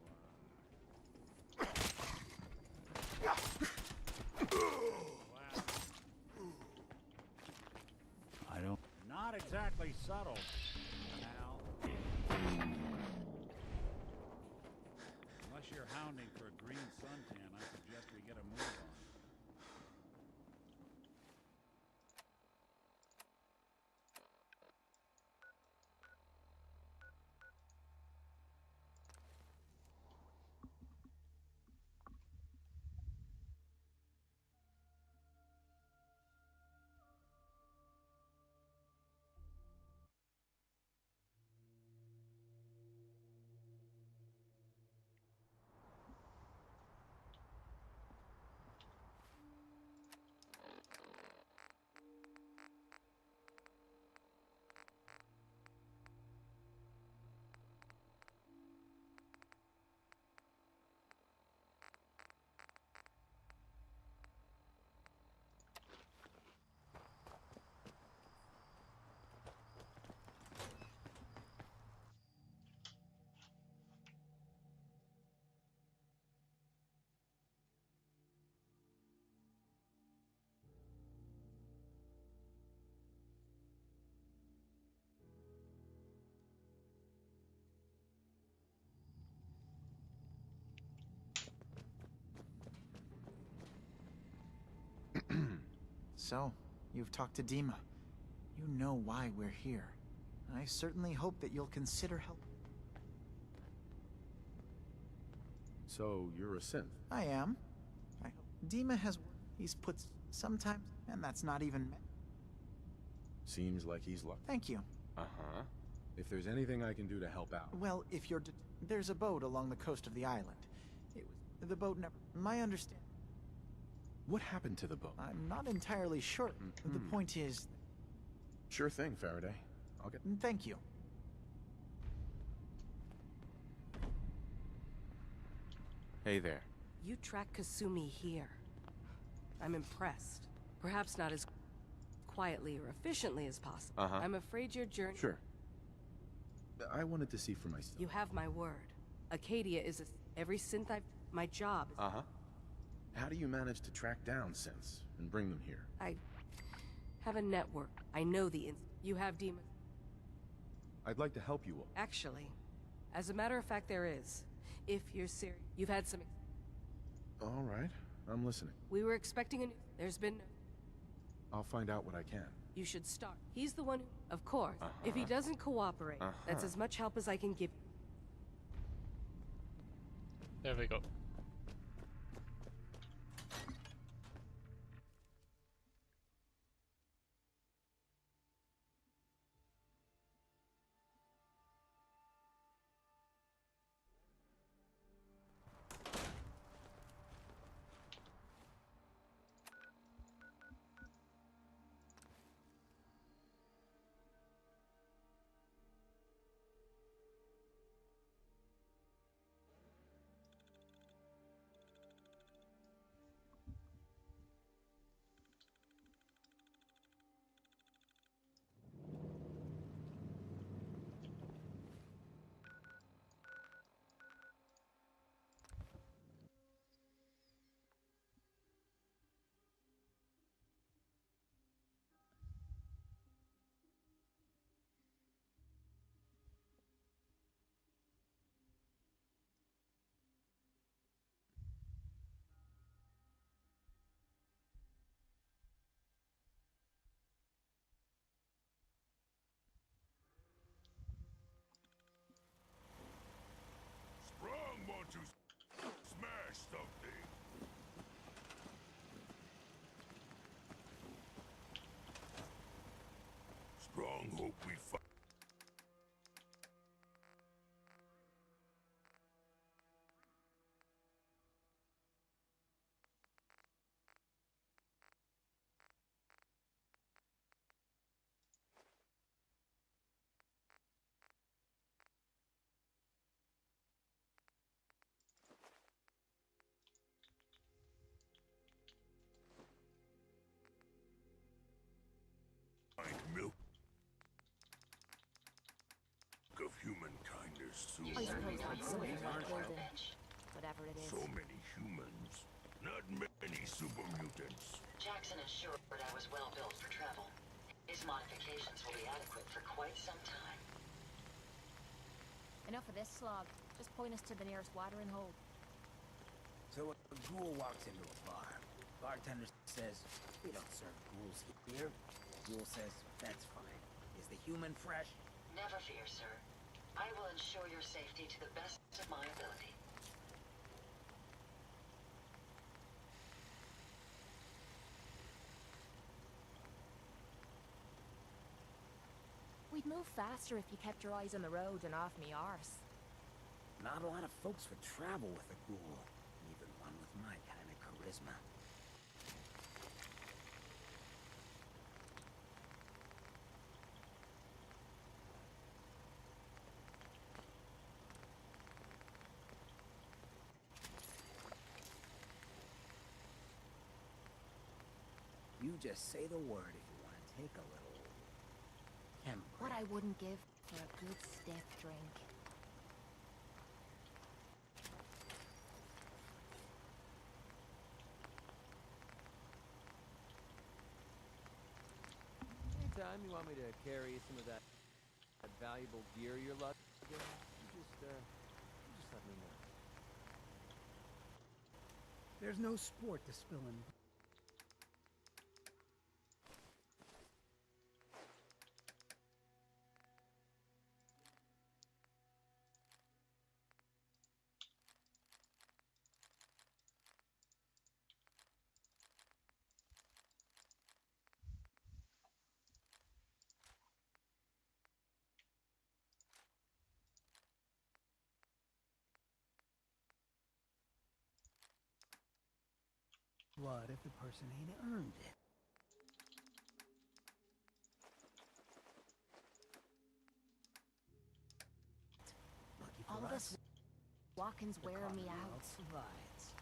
are. I don't. Not exactly subtle, pal. Unless you're hounding for a green suntan, I suggest we get a move on. So, you've talked to Dima. You know why we're here. I certainly hope that you'll consider help. So, you're a synth? I am. Dima has... He's put some time... And that's not even... Seems like he's lucky. Thank you. Uh-huh. If there's anything I can do to help out... Well, if you're... There's a boat along the coast of the island. The boat never... My understanding... What happened to the boat? I'm not entirely sure. The point is... Sure thing, Faraday. I'll get... Thank you. Hey there. You tracked Kasumi here. I'm impressed. Perhaps not as quietly or efficiently as possible. Uh-huh. I'm afraid your journey... Sure. I wanted to see for myself. You have my word. Acadia is every synth I've... My job is... Uh-huh. How do you manage to track down synths and bring them here? I have a network. I know the You have demons. I'd like to help you all. Actually, as a matter of fact, there is. If you're serious, you've had some... All right. I'm listening. We were expecting a new... There's been... I'll find out what I can. You should start. He's the one who... Of course. If he doesn't cooperate, that's as much help as I can give. There we go. Sprung want to smash something. Sprung hope we find. Milk of human kindness. assume I suppose anyone that's something knows like about building. Whatever it is. so many humans, not many super mutants. Jackson assured I was well built for travel. His modifications will be adequate for quite some time. Enough of this slog. Just point us to the nearest watering hole. So a ghoul walks into a bar. Bartender says, "We don't serve ghouls here." Ghoul says, "That's fine. Is the human fresh?" Never fear, sir. I will ensure your safety to the best of my ability. We'd move faster if you kept your eyes on the road and off me arse. Not a lot of folks would travel with a ghoul, even one with my kind of charisma. You just say the word if you want to take a little... What I wouldn't give for a good stiff drink. Anytime you want me to carry some of that valuable gear you're lugging, you just let me know. There's no sport to spilling. What if the person ain't earned it? Lucky for All us. this walking's wearing me out. Provides.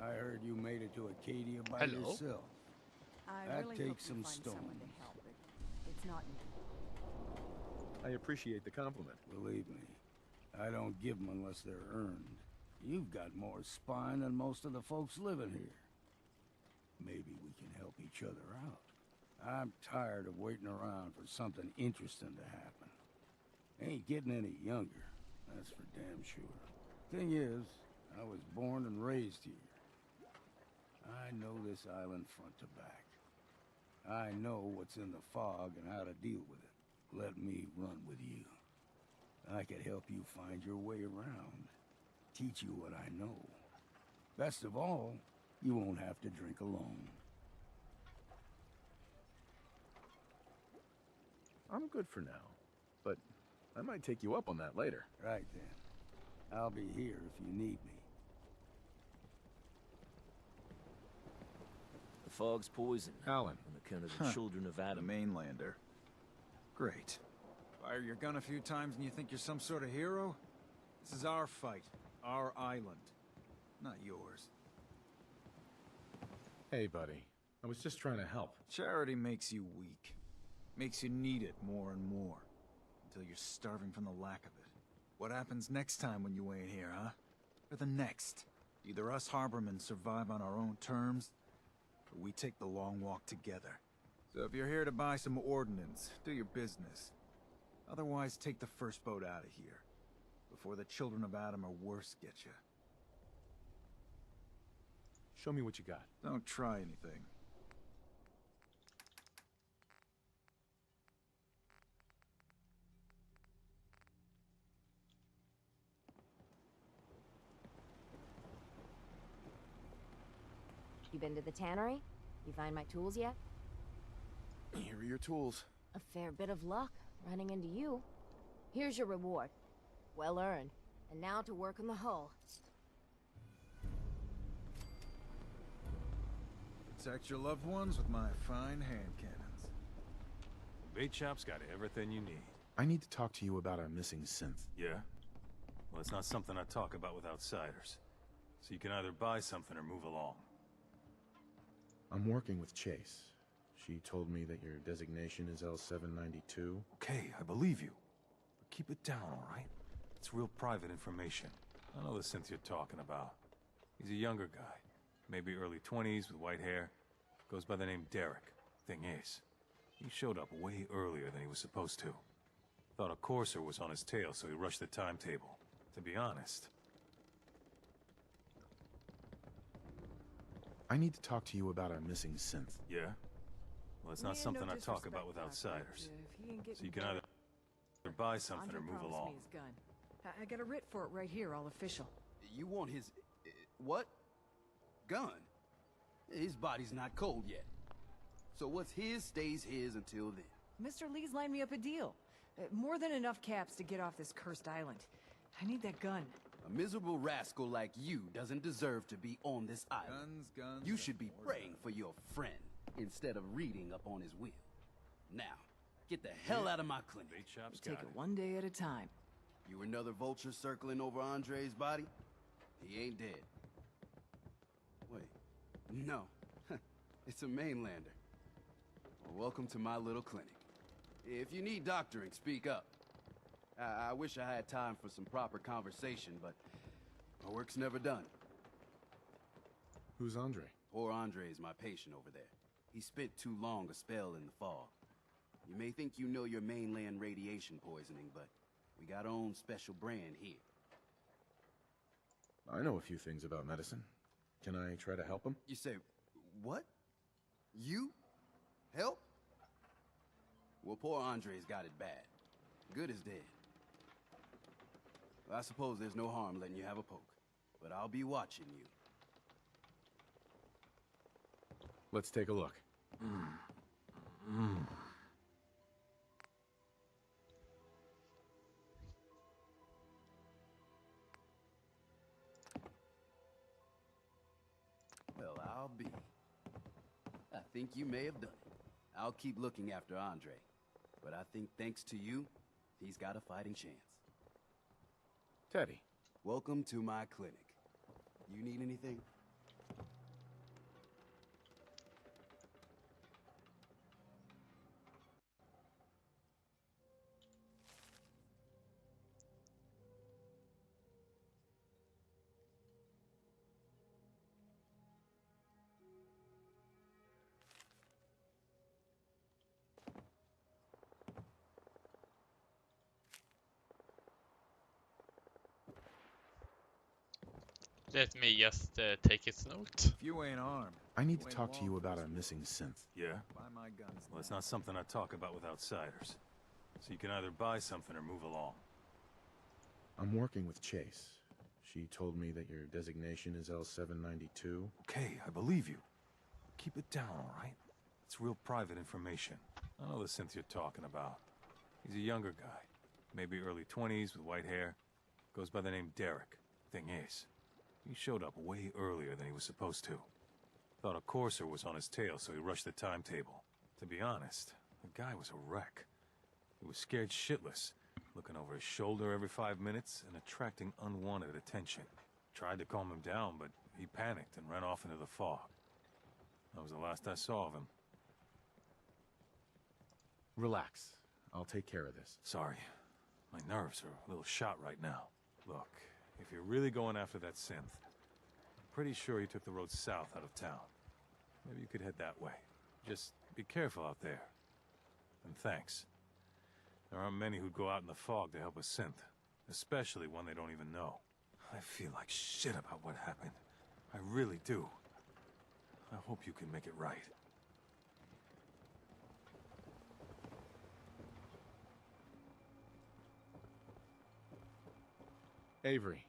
I heard you made it to Acadia by Hello? yourself. I That really takes hope you some find someone to stones. help, but it's not me. I appreciate the compliment. Believe me, I don't give them unless they're earned. You've got more spine than most of the folks living here. Maybe we can help each other out. I'm tired of waiting around for something interesting to happen. Ain't getting any younger, that's for damn sure. Thing is, I was born and raised here. I know this island front to back. I know what's in the fog and how to deal with it. Let me run with you. I could help you find your way around. Teach you what I know. Best of all, you won't have to drink alone. I'm good for now, but I might take you up on that later. Right then. I'll be here if you need me. The fog's poison. Alan. On account of the children of Adam. The mainlander. Great. Fire your gun a few times and you think you're some sort of hero? This is our fight. Our island. Not yours. Hey, buddy. I was just trying to help. Charity makes you weak. Makes you need it more and more. Until you're starving from the lack of it. What happens next time when you ain't here, huh? Or the next? Either us Harbormen survive on our own terms, or we take the long walk together. So if you're here to buy some ordnance, do your business. Otherwise, take the first boat out of here, before the children of Adam or worse get you. Show me what you got. Don't try anything. You been to the tannery? You find my tools yet? Here are your tools. A fair bit of luck running into you. Here's your reward. Well earned. And now to work on the hull. Protect your loved ones with my fine hand cannons. Bait shop's got everything you need. I need to talk to you about our missing synth. Yeah? Well, it's not something I talk about with outsiders. So you can either buy something or move along. I'm working with Chase. She told me that your designation is L792. Okay, I believe you. But keep it down, all right? It's real private information. I know the synth you're talking about. He's a younger guy. Maybe early 20s with white hair. Goes by the name Derek. Thing is, he showed up way earlier than he was supposed to. Thought a courser was on his tail, so he rushed the timetable. To be honest. I need to talk to you about our missing synth. Yeah? Well, it's not something I talk about with outsiders. So you can either buy something or move along. Me his gun. I got a writ for it right here, all official. You want his... what? Gun? His body's not cold yet. So what's his stays his until then. Mr. Lee's lined me up a deal. More than enough caps to get off this cursed island. I need that gun. A miserable rascal like you doesn't deserve to be on this island. Guns, you should be praying for your friend instead of reading up on his will. Now, get the hell out of my clinic. Bait shop's Take it one day at a time. You another vulture circling over Andre's body? He ain't dead. Wait, no. It's a mainlander. Well, welcome to my little clinic. If you need doctoring, speak up. I wish I had time for some proper conversation, but my work's never done. Who's Andre? Poor Andre is my patient over there. He spent too long a spell in the fog. You may think you know your mainland radiation poisoning, but we got our own special brand here. I know a few things about medicine. Can I try to help him? You say, what? You? Help? Well, poor Andre's got it bad. Good as dead. Well, I suppose there's no harm letting you have a poke, but I'll be watching you. Let's take a look. Well, I'll be. I think you may have done it. I'll keep looking after Andre, but I think thanks to you, he's got a fighting chance. Teddy. Welcome to my clinic. You need anything? Let me just take his note. If you ain't armed, I need to talk to you about our missing synth. Yeah? buy my guns. Well, it's not something I talk about with outsiders. So you can either buy something or move along. I'm working with Chase. She told me that your designation is L792. Okay, I believe you. Keep it down, all right? It's real private information. I know the synth you're talking about. He's a younger guy. Maybe early 20s with white hair. Goes by the name Derek. Thing is, he showed up way earlier than he was supposed to. Thought a courser was on his tail, so he rushed the timetable. To be honest, the guy was a wreck. He was scared shitless, looking over his shoulder every 5 minutes and attracting unwanted attention. Tried to calm him down, but he panicked and ran off into the fog. That was the last I saw of him. Relax. I'll take care of this. Sorry. My nerves are a little shot right now. Look, if you're really going after that synth, I'm pretty sure he took the road south out of town. Maybe you could head that way. Just be careful out there. And thanks. There aren't many who'd go out in the fog to help a synth, especially one they don't even know. I feel like shit about what happened. I really do. I hope you can make it right. Avery.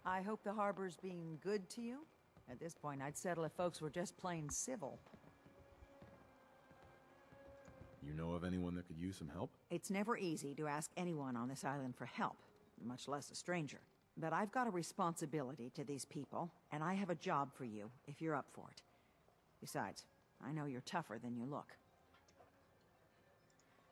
I hope the harbor's being good to you. At this point, I'd settle if folks were just plain civil. You know of anyone that could use some help? It's never easy to ask anyone on this island for help, much less a stranger. But I've got a responsibility to these people, and I have a job for you, if you're up for it. Besides, I know you're tougher than you look.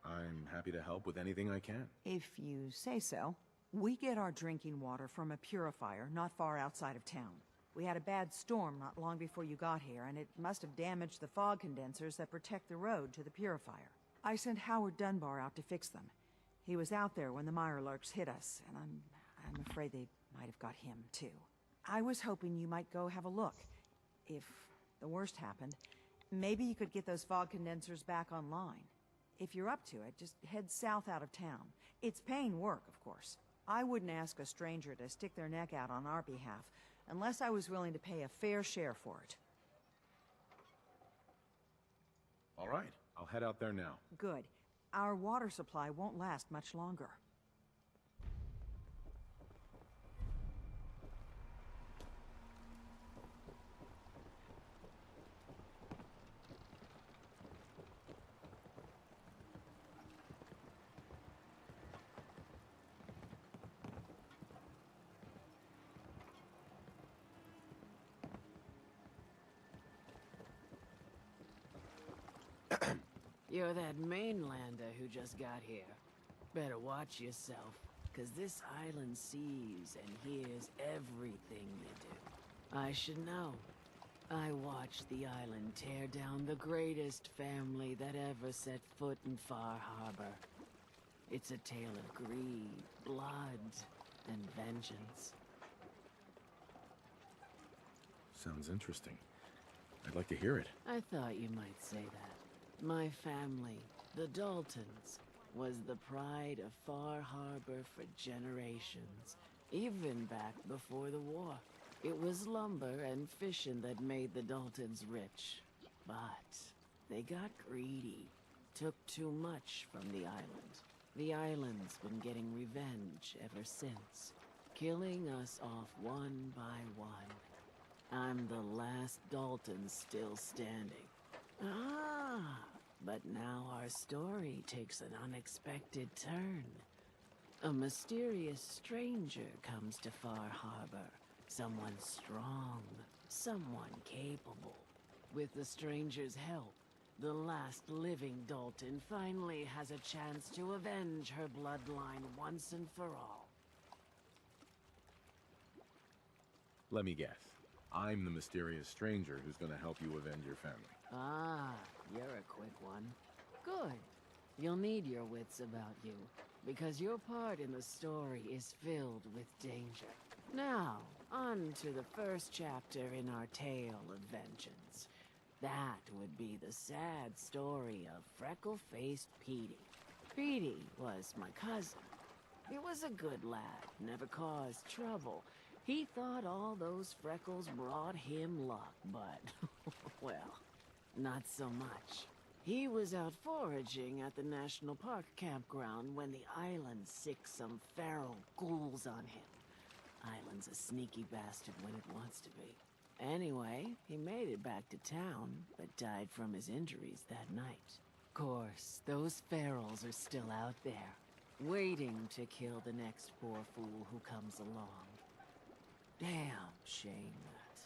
I'm happy to help with anything I can. If you say so. We get our drinking water from a purifier not far outside of town. We had a bad storm not long before you got here, and it must have damaged the fog condensers that protect the road to the purifier. I sent Howard Dunbar out to fix them. He was out there when the Mirelurks hit us, and I'm afraid they might have got him, too. I was hoping you might go have a look. If the worst happened, maybe you could get those fog condensers back online. If you're up to it, just head south out of town. It's paying work, of course. I wouldn't ask a stranger to stick their neck out on our behalf, unless I was willing to pay a fair share for it. All right, I'll head out there now. Good. Our water supply won't last much longer. You're that mainlander who just got here. Better watch yourself, 'cause this island sees and hears everything you do. I should know. I watched the island tear down the greatest family that ever set foot in Far Harbor. It's a tale of greed, blood, and vengeance. Sounds interesting. I'd like to hear it. I thought you might say that. My family, the Daltons, was the pride of Far Harbor for generations, even back before the war. It was lumber and fishing that made the Daltons rich. But they got greedy, took too much from the island. The island's been getting revenge ever since, killing us off one by one. I'm the last Dalton still standing. But now our story takes an unexpected turn. A mysterious stranger comes to Far Harbor. Someone strong, someone capable. With the stranger's help, the last living Dalton finally has a chance to avenge her bloodline once and for all. Let me guess. I'm the mysterious stranger who's gonna help you avenge your family. Ah, you're a quick one. Good. You'll need your wits about you, because your part in the story is filled with danger. Now, on to the first chapter in our tale of vengeance. That would be the sad story of freckle-faced Petey. Petey was my cousin. He was a good lad, never caused trouble. He thought all those freckles brought him luck, but, well, not so much. He was out foraging at the National Park campground when the island sicked some feral ghouls on him. Island's a sneaky bastard when it wants to be. Anyway, he made it back to town, but died from his injuries that night. Course, those ferals are still out there, waiting to kill the next poor fool who comes along. Damn shame that.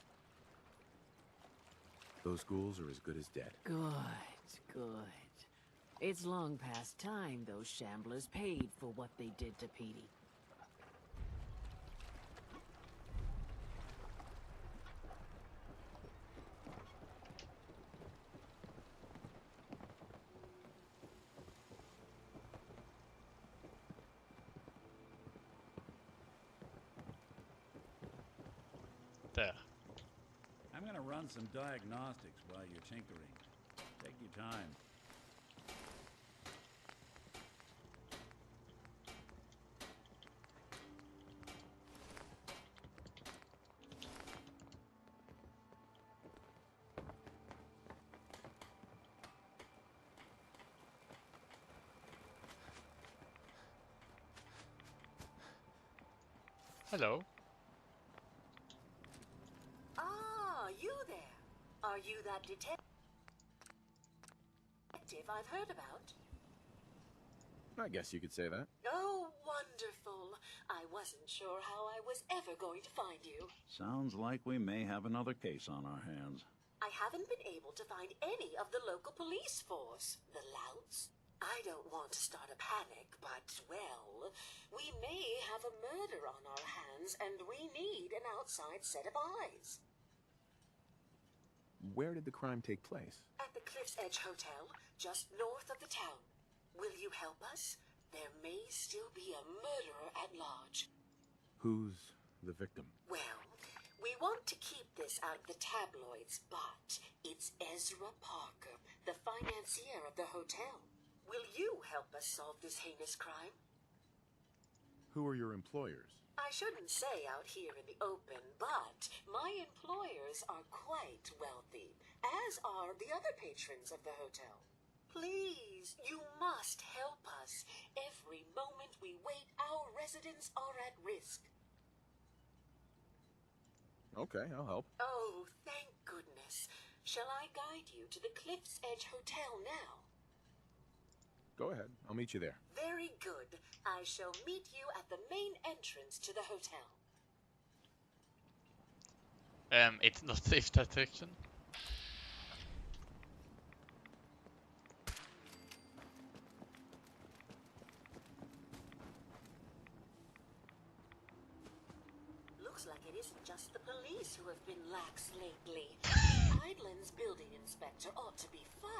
Those ghouls are as good as dead. Good, good. It's long past time those shamblers paid for what they did to Petey. There. I'm gonna run some diagnostics while you're tinkering. Take your time. Hello. Ah, you there. Are you that detective I've heard about? I guess you could say that. Oh, wonderful. I wasn't sure how I was ever going to find you. Sounds like we may have another case on our hands. I haven't been able to find any of the local police force. The louts. I don't want to start a panic, but, well, we may have a murder on our hands, and we need an outside set of eyes. Where did the crime take place? At the Cliff's Edge Hotel, just north of the town. Will you help us? There may still be a murderer at large. Who's the victim? Well, we want to keep this out of the tabloids, but it's Ezra Parker, the financier of the hotel. Will you help us solve this heinous crime? Who are your employers? I shouldn't say out here in the open, but my employers are quite wealthy, as are the other patrons of the hotel. Please, you must help us. Every moment we wait, our residents are at risk. Okay, I'll help. Oh, thank goodness. Shall I guide you to the Cliff's Edge Hotel now? Go ahead. I'll meet you there. Very good. I shall meet you at the main entrance to the hotel. It's not safe detection. Looks like it isn't just the police who have been lax lately. Idland's building inspector ought to be fired.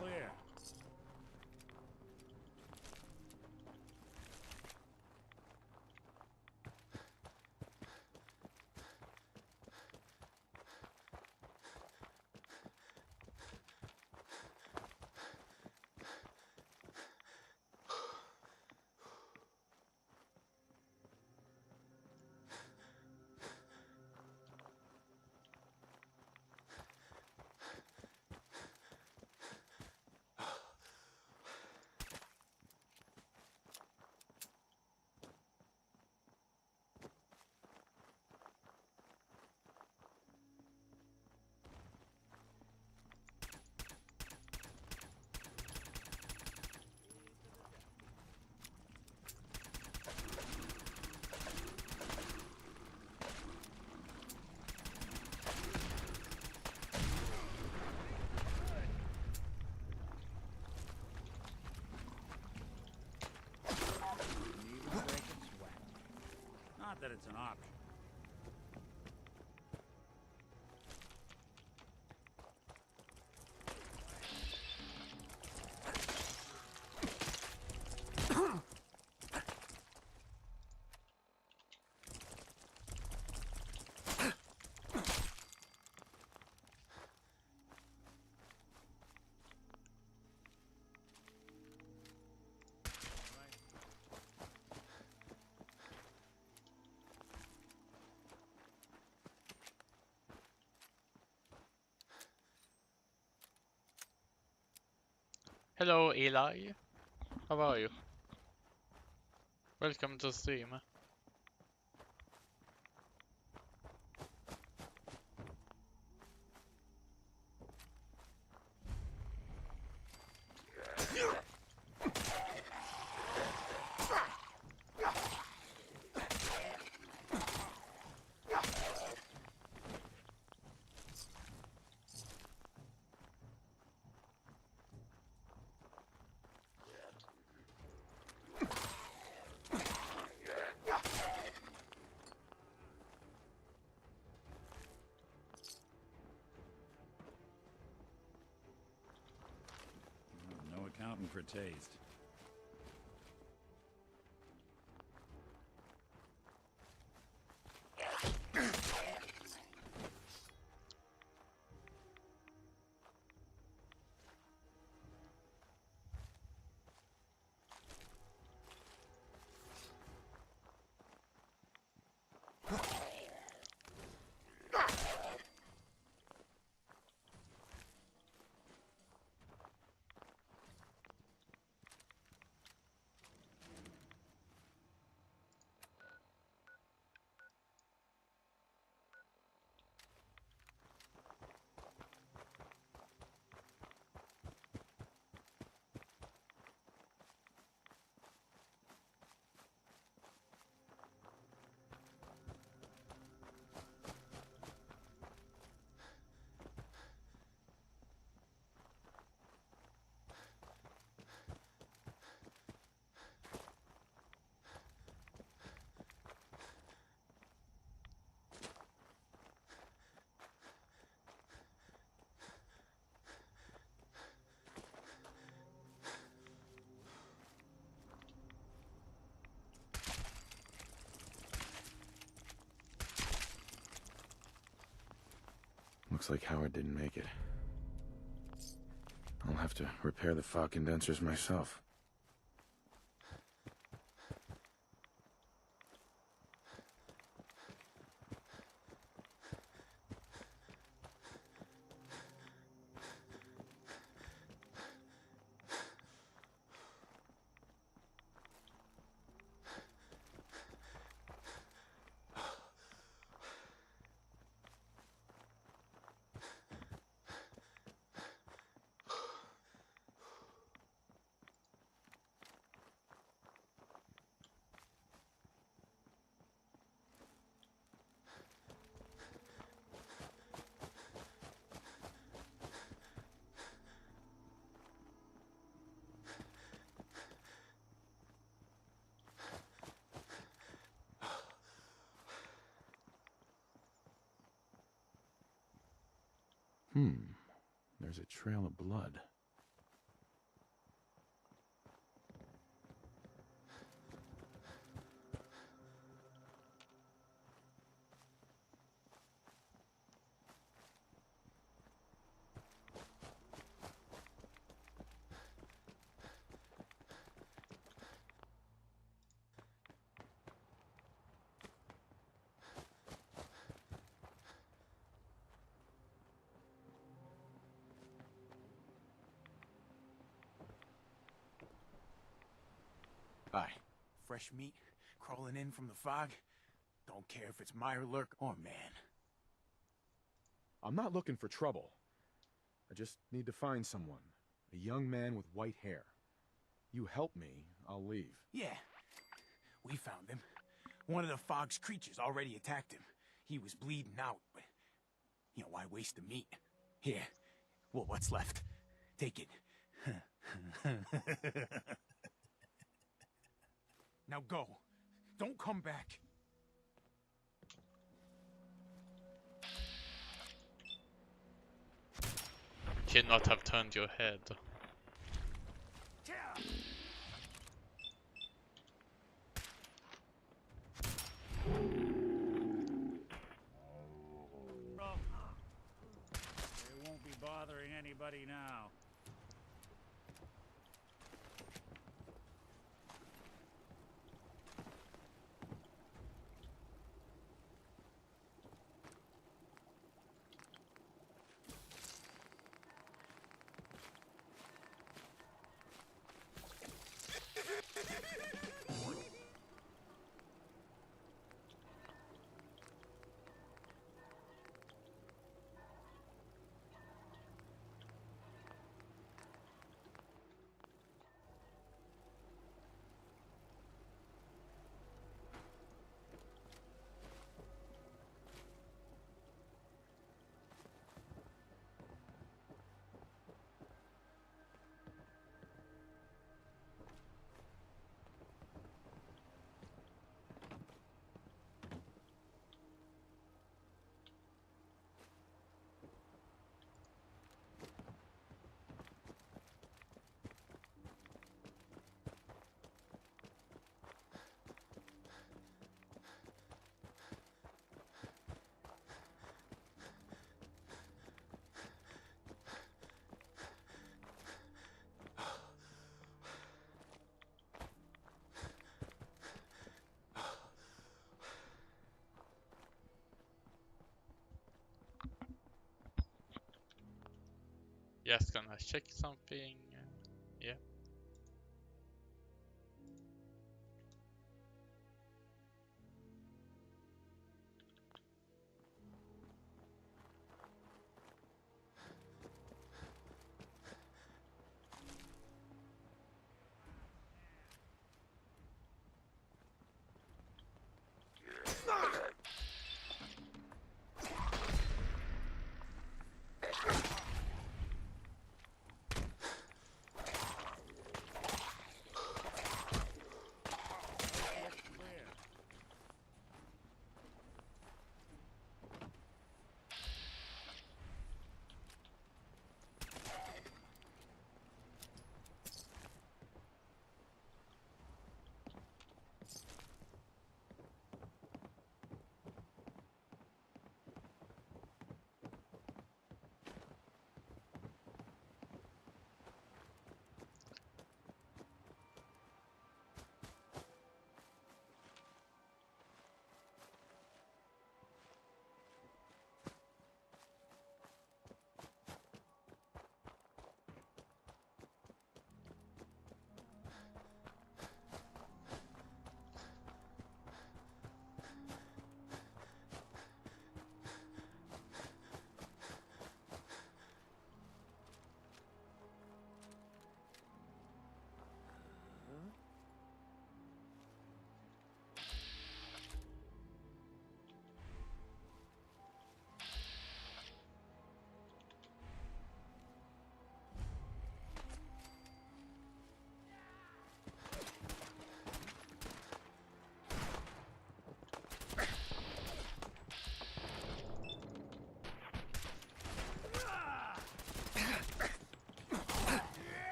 Clear. Not that it's an option. Hello, Eli. How are you? Welcome to stream. No accounting for taste. Looks like Howard didn't make it. I'll have to repair the fog condensers myself. There's a trail of blood. Hi. Fresh meat crawling in from the fog. Don't care if it's Mirelurk or man. I'm not looking for trouble. I just need to find someone. A young man with white hair. You help me, I'll leave. Yeah. We found him. One of the fog's creatures already attacked him. He was bleeding out, but... You know, why waste the meat? Here. Well, what's left? Take it. Now go. Don't come back. Could not have turned your head. They won't be bothering anybody now. Just gonna check something. Yeah.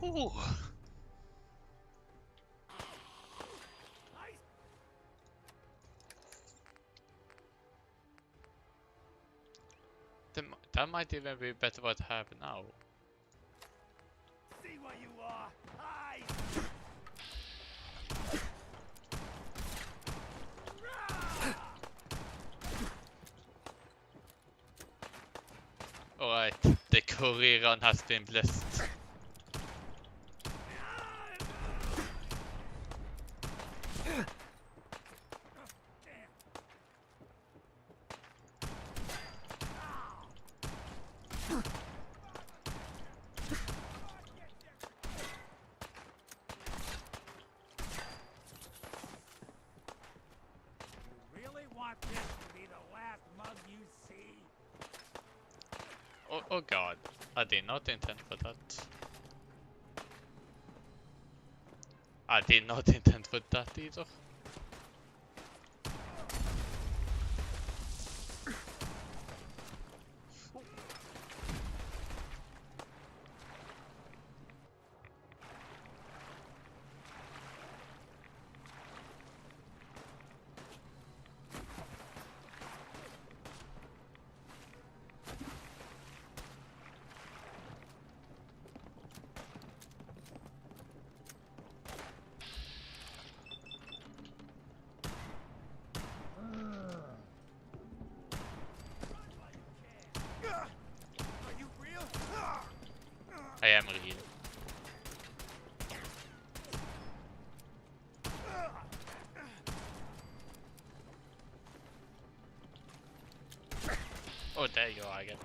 Ooh. That might even be better what I have now. See what you are! Hide! Alright, the courier run has been blessed. Oh god, I did not intend for that. I did not intend for that either. I am real. Oh, there you are again.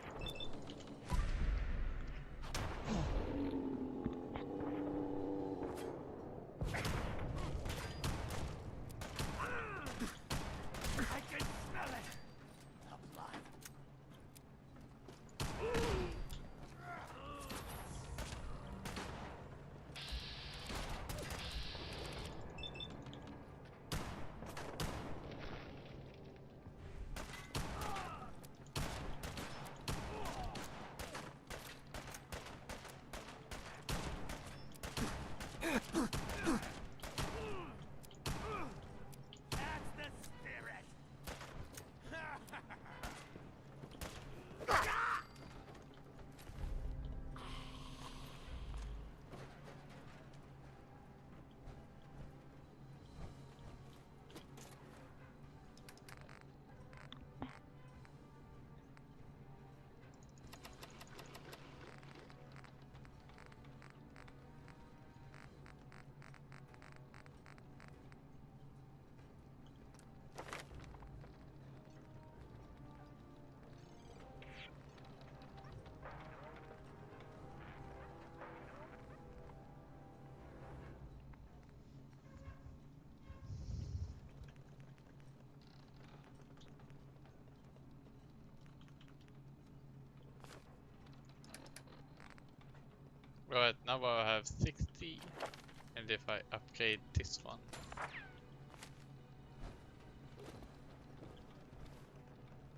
Right now I have 60, and if I upgrade this one,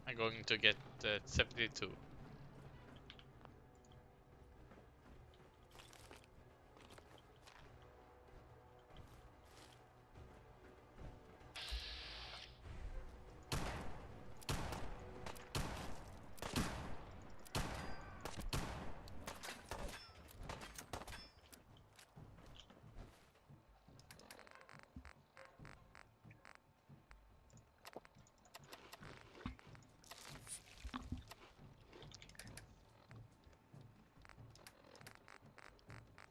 I'm going to get 72.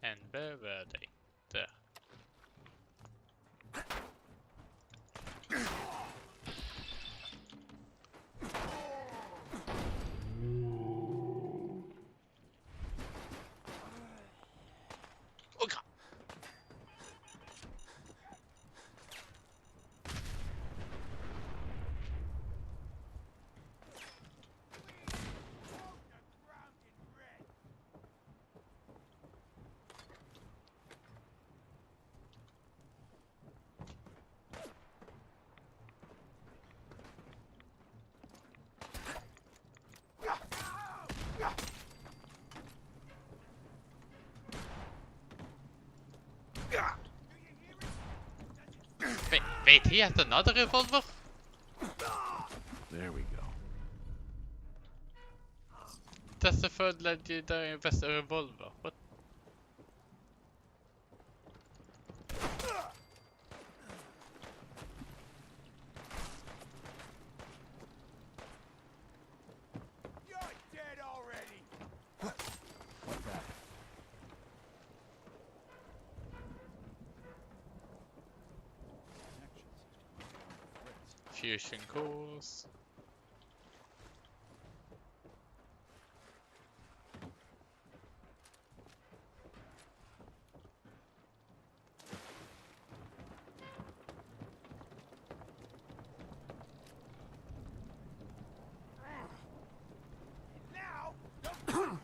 And where were they? There. Oh god! Wait, he has another revolver? There we go. That's the third legendary investor revolver. What? You're dead already. What's that? Fusion cores. Now, don't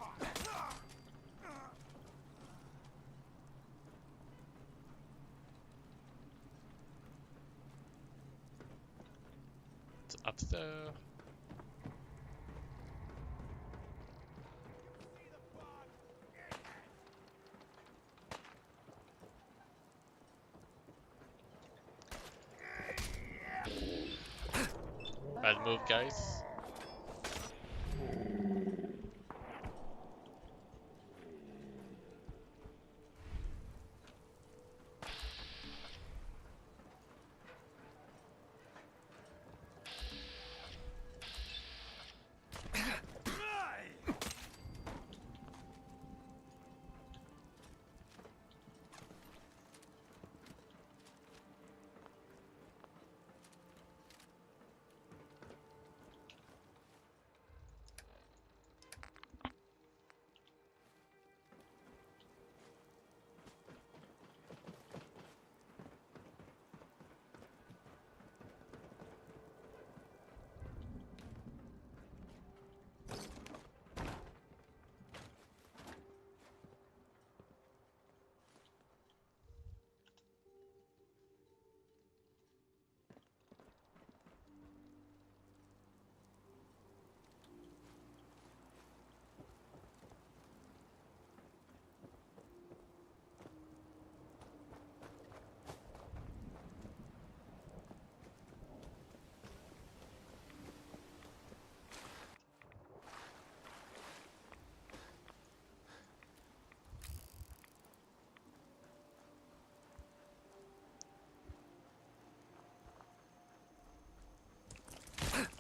It's up there. Bad move, guys.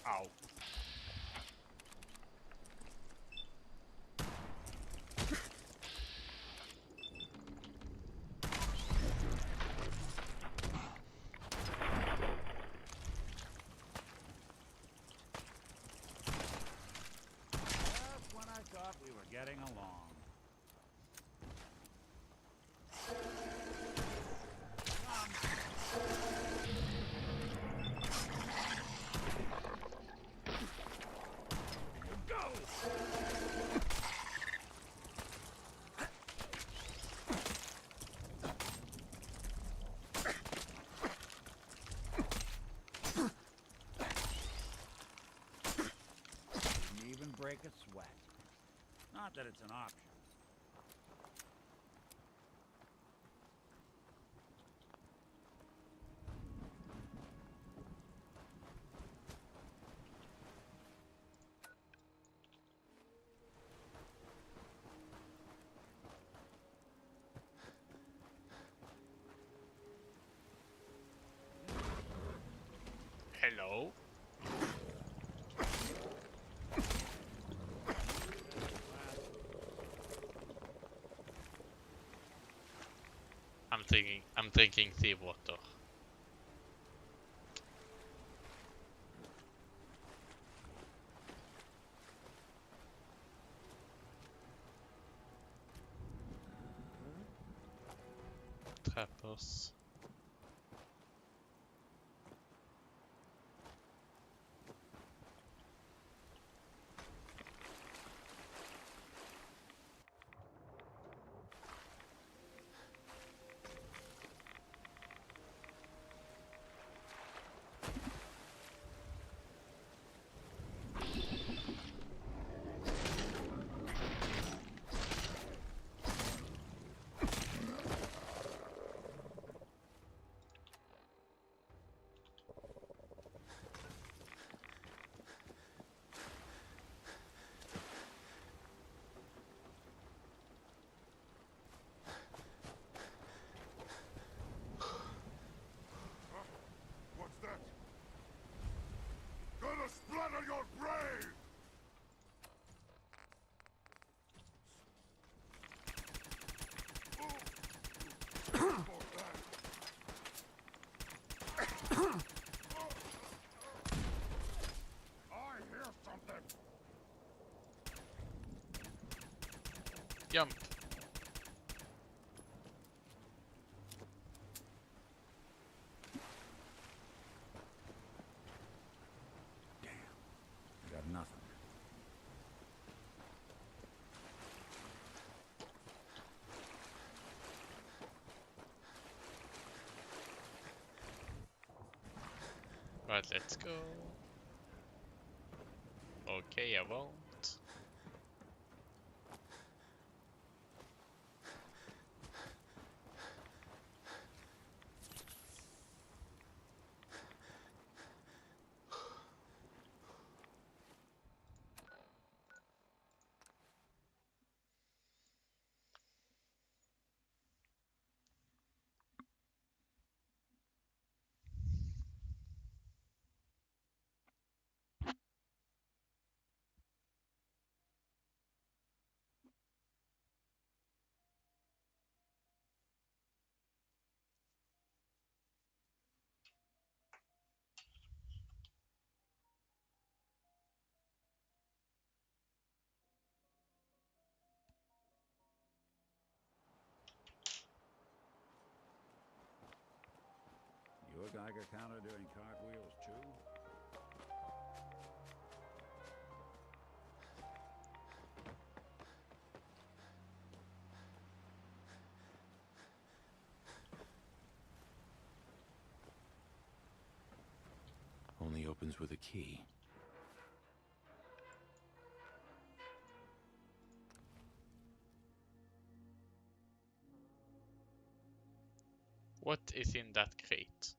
Ow. Just when I thought we were getting along. break a sweat. Not that it's an option. Hello? I'm drinking seawater. Trappers. What's that? Gonna splatter your brain! I hear something! Jump. I got nothing. Right, let's go. Okay, I won't. Your Geiger counter doing cartwheels too? Only opens with a key. What is in that crate?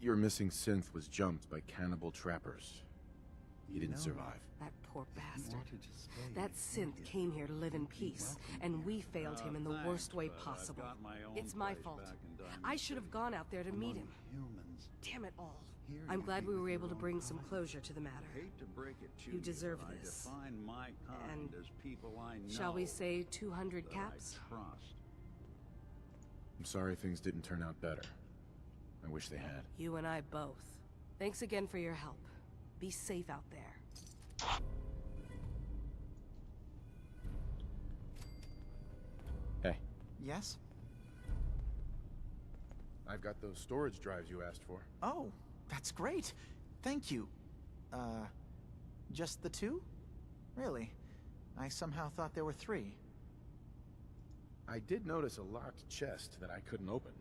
Your missing synth was jumped by cannibal trappers. He didn't survive. That poor bastard. That synth came here to live in peace, and we failed him in the worst way possible. It's my fault. I should have gone out there to meet him. Damn it all. I'm glad we were able to bring some closure to the matter. You deserve this. And shall we say 200 caps? I'm sorry things didn't turn out better. I wish they had. You and I both. Thanks again for your help. Be safe out there. Hey. Yes? I've got those storage drives you asked for. Oh, that's great. Thank you. Just the two? Really? I somehow thought there were three. I did notice a locked chest that I couldn't open.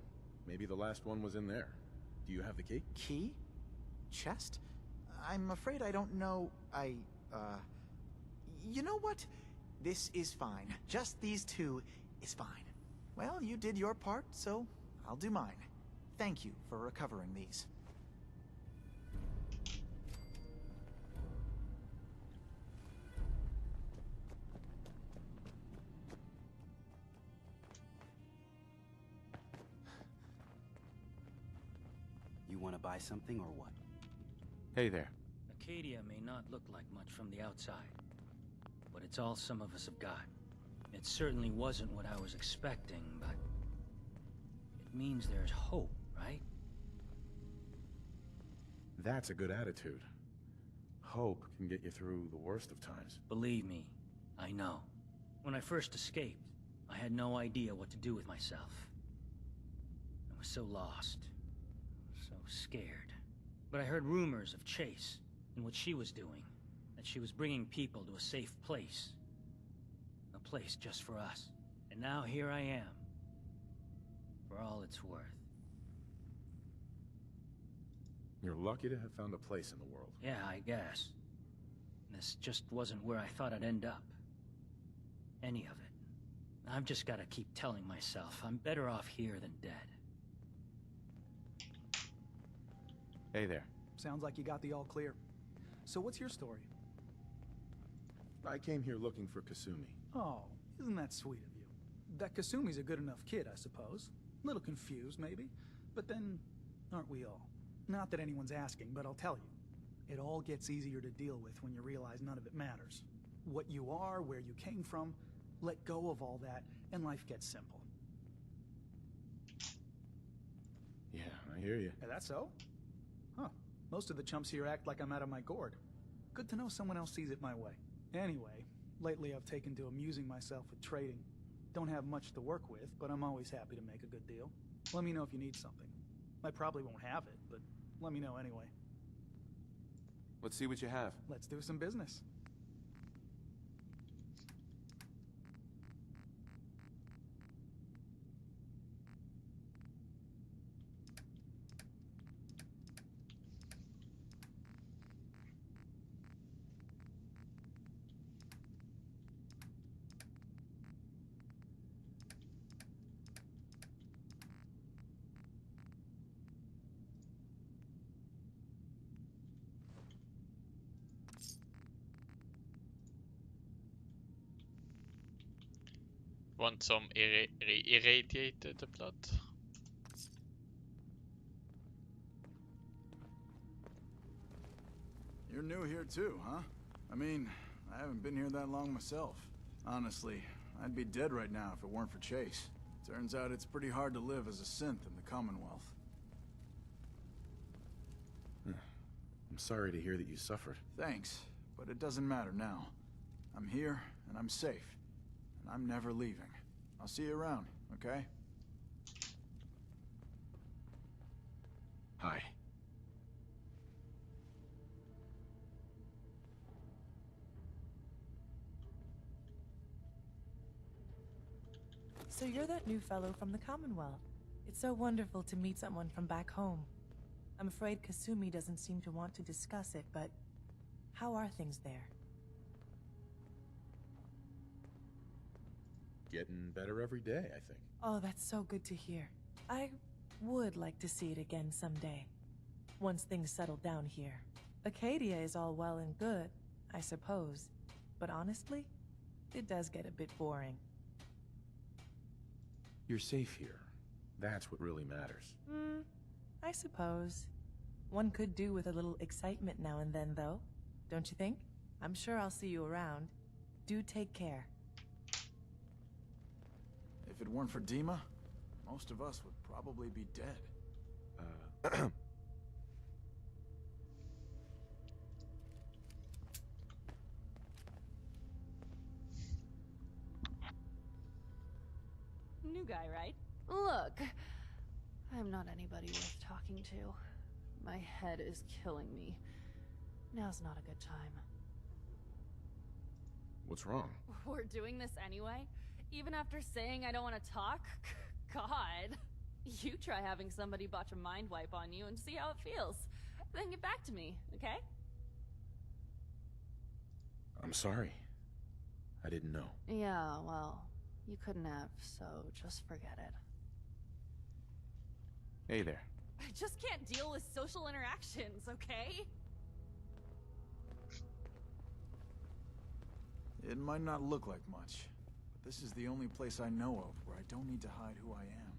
Maybe the last one was in there. Do you have the key? Key? Chest? I'm afraid I don't know. You know what? This is fine. Just these two is fine. Well, you did your part, so I'll do mine. Thank you for recovering these. You want to buy something or what? Hey there. Acadia may not look like much from the outside, but it's all some of us have got. It certainly wasn't what I was expecting, but it means there's hope, right? That's a good attitude. Hope can get you through the worst of times. Believe me, I know. When I first escaped, I had no idea what to do with myself. I was so lost, so scared. But I heard rumors of Chase and what she was doing, that she was bringing people to a safe place. A place just for us. And now here I am, for all it's worth. You're lucky to have found a place in the world. Yeah, I guess. This just wasn't where I thought I'd end up. Any of it. I've just gotta keep telling myself I'm better off here than dead. Hey there. Sounds like you got the all clear. So what's your story? I came here looking for Kasumi. Oh, isn't that sweet of you? That Kasumi's a good enough kid, I suppose. Little confused, maybe. But then, aren't we all? Not that anyone's asking, but I'll tell you. It all gets easier to deal with when you realize none of it matters. What you are, where you came from, let go of all that, and life gets simple. Yeah, I hear you. Is that so? Huh. Most of the chumps here act like I'm out of my gourd. Good to know someone else sees it my way. Anyway, lately I've taken to amusing myself with trading. Don't have much to work with, but I'm always happy to make a good deal. Let me know if you need something. I probably won't have it, but let me know anyway. Let's see what you have. Let's do some business. Want some irradiated blood? You're new here too, huh? I mean, I haven't been here that long myself. Honestly, I'd be dead right now if it weren't for Chase. Turns out it's pretty hard to live as a synth in the Commonwealth. I'm sorry to hear that you suffered. Thanks, but it doesn't matter now. I'm here, and I'm safe. And I'm never leaving. I'll see you around, okay? Hi. So you're that new fellow from the Commonwealth. It's so wonderful to meet someone from back home. I'm afraid Kasumi doesn't seem to want to discuss it, but how are things there? Getting better every day, I think. Oh, that's so good to hear. I would like to see it again someday. Once things settle down here. Acadia is all well and good, I suppose. But honestly, it does get a bit boring. You're safe here. That's what really matters. I suppose. One could do with a little excitement now and then, though. Don't you think? I'm sure I'll see you around. Do take care. If it weren't for Dima, most of us would probably be dead. New guy, right? Look, I'm not anybody worth talking to. My head is killing me. Now's not a good time. What's wrong? We're doing this anyway? Even after saying I don't want to talk? God. You try having somebody botch a mind wipe on you and see how it feels. Then get back to me, okay? I'm sorry. I didn't know. Yeah, well, you couldn't have, so just forget it. Hey there. I just can't deal with social interactions, okay? It might not look like much, but this is the only place I know of where I don't need to hide who I am.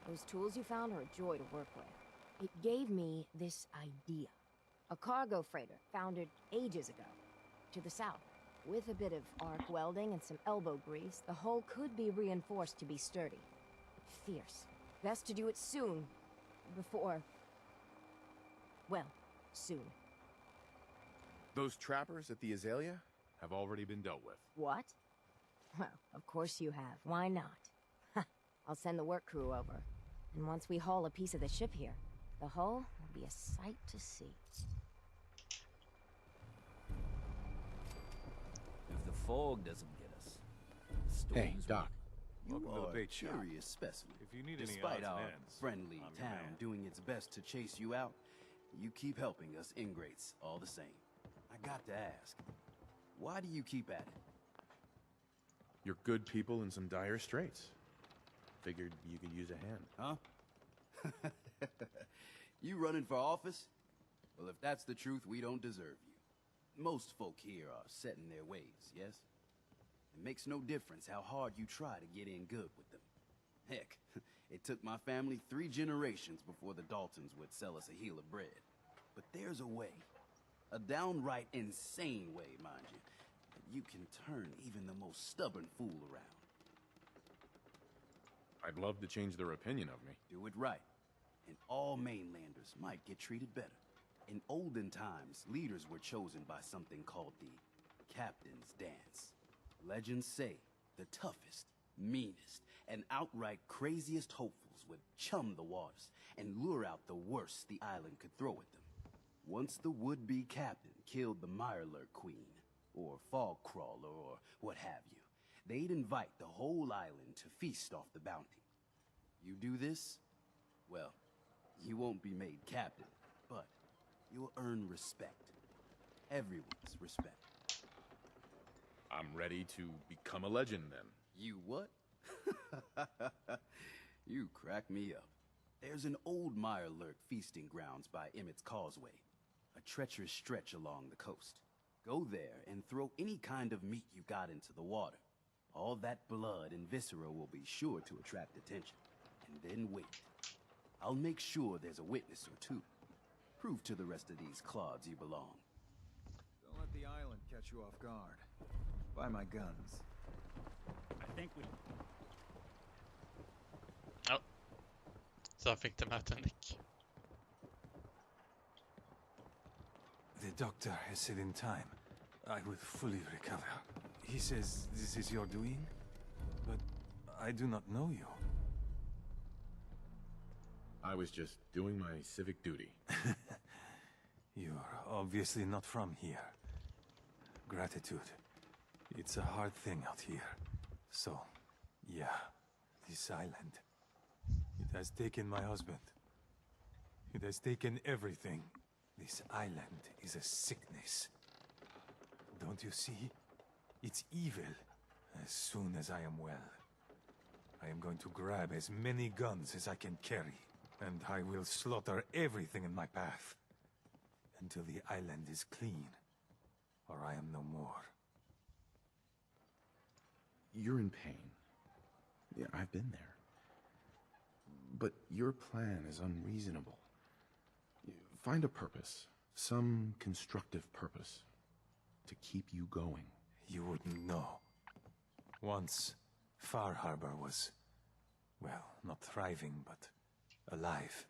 Those tools you found are a joy to work with. It gave me this idea. A cargo freighter foundered ages ago, to the south. With a bit of arc welding and some elbow grease, the hull could be reinforced to be sturdy. Fierce. Best to do it soon, before... well, soon. Those trappers at the Azalea have already been dealt with. What? Well, of course you have. Why not? I'll send the work crew over. And once we haul a piece of the ship here, the hull will be a sight to see. If the fog doesn't get us, Hey, Doc. You Welcome to are the a bait shop. curious specimen. If you need any Despite odds our and ends, friendly I'm your town man. doing its best to chase you out, you keep helping us ingrates all the same. I got to ask, why do you keep at it? You're good people in some dire straits. Figured you could use a hand. Huh? You running for office? Well, if that's the truth, we don't deserve you. Most folk here are set in their ways, yes? It makes no difference how hard you try to get in good with them. Heck, it took my family 3 generations before the Daltons would sell us a heel of bread. But there's a way, a downright insane way, mind you, that you can turn even the most stubborn fool around. I'd love to change their opinion of me. Do it right, and all mainlanders might get treated better. In olden times, leaders were chosen by something called the Captain's Dance. Legends say the toughest, meanest, and outright craziest hopefuls would chum the waters and lure out the worst the island could throw at them. Once the would-be captain killed the Mirelurk Queen, or Fog Crawler, or what have you, they'd invite the whole island to feast off the bounty. You do this, well, you won't be made captain, but you'll earn respect. Everyone's respect. I'm ready to become a legend then. You what? You crack me up. There's an old Mirelurk feasting grounds by Emmett's Causeway, a treacherous stretch along the coast. Go there and throw any kind of meat you got into the water. All that blood and viscera will be sure to attract attention. And then wait. I'll make sure there's a witness or two. Prove to the rest of these clods you belong. Don't let the island catch you off guard. Buy my guns. I think we... Ja. Så han fick de möta Nick. The doctor has said in time I will fully recover. He says this is your doing, but I do not know you. I was just doing my civic duty. You're obviously not from here. Gratitude. It's a hard thing out here. So, yeah, this island. It has taken my husband. It has taken everything. This island is a sickness. Don't you see? It's evil. As soon as I am well, I am going to grab as many guns as I can carry, and I will slaughter everything in my path until the island is clean, or I am no more. You're in pain. Yeah, I've been there. But your plan is unreasonable. Find a purpose, some constructive purpose, to keep you going. You wouldn't know. Once, Far Harbor was, well, not thriving, but alive.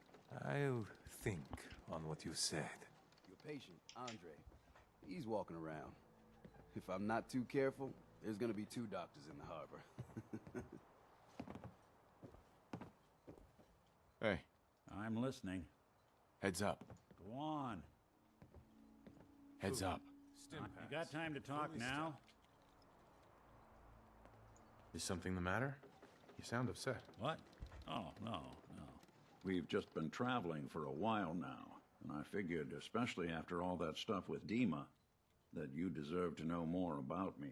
I'll think on what you said. Your patient, Andre, he's walking around. If I'm not too careful, there's gonna be 2 doctors in the harbor. Hey. I'm listening. Heads up. Go on. Heads up. You got time to talk now? Is something the matter? You sound upset. What? Oh, no. We've just been traveling for a while now, and I figured, especially after all that stuff with Dima, that you deserve to know more about me.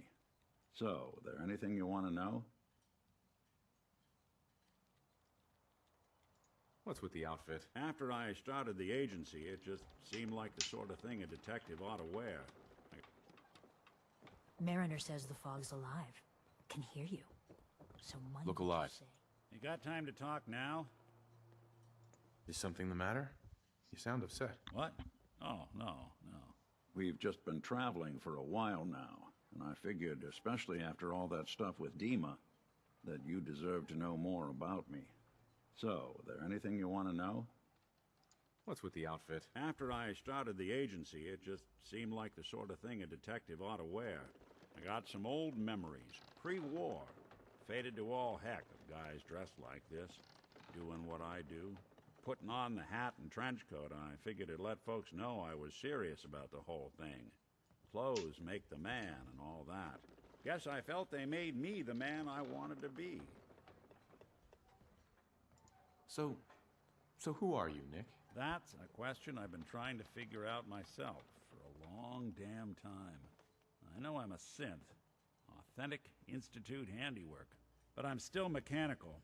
So, there anything you want to know? What's with the outfit? After I started the agency, it just seemed like the sort of thing a detective ought to wear. Mariner says the fog's alive. Can hear you. So might Look alive. You got time to talk now? Is something the matter? You sound upset. What? Oh, no. We've just been traveling for a while now, and I figured, especially after all that stuff with Dima, that you deserve to know more about me. So, there anything you want to know? What's with the outfit? After I started the agency, it just seemed like the sort of thing a detective ought to wear. I got some old memories, pre-war. Faded to all heck of guys dressed like this, doing what I do. Putting on the hat and trench coat, I figured it'd let folks know I was serious about the whole thing. Clothes make the man and all that. Guess I felt they made me the man I wanted to be. So who are you, Nick? That's a question I've been trying to figure out myself for a long damn time. I know I'm a synth, authentic Institute handiwork, but I'm still mechanical,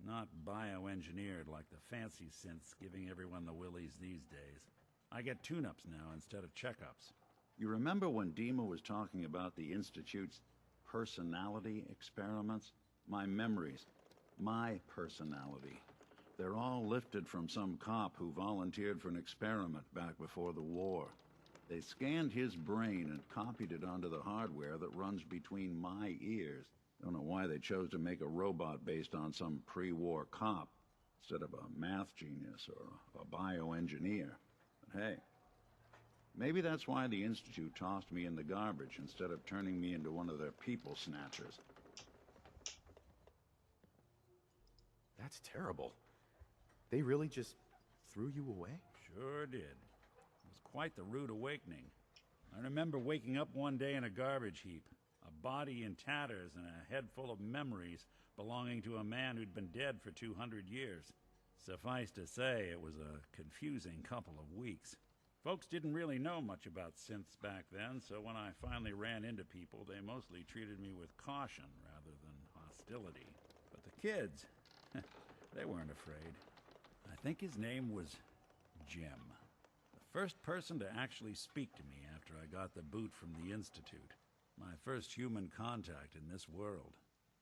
not bioengineered like the fancy synths giving everyone the willies these days. I get tune-ups now instead of checkups. You remember when Dima was talking about the Institute's personality experiments? My memories, my personality. They're all lifted from some cop who volunteered for an experiment back before the war. They scanned his brain and copied it onto the hardware that runs between my ears. Don't know why they chose to make a robot based on some pre-war cop instead of a math genius or a bioengineer. But hey, maybe that's why the Institute tossed me in the garbage instead of turning me into one of their people snatchers. That's terrible. They really just threw you away? Sure did. It was quite the rude awakening. I remember waking up one day in a garbage heap, a body in tatters and a head full of memories belonging to a man who'd been dead for 200 years. Suffice to say, it was a confusing couple of weeks. Folks didn't really know much about synths back then, so when I finally ran into people, they mostly treated me with caution rather than hostility. But the kids, they weren't afraid. I think his name was Jim. The first person to actually speak to me after I got the boot from the Institute. My first human contact in this world.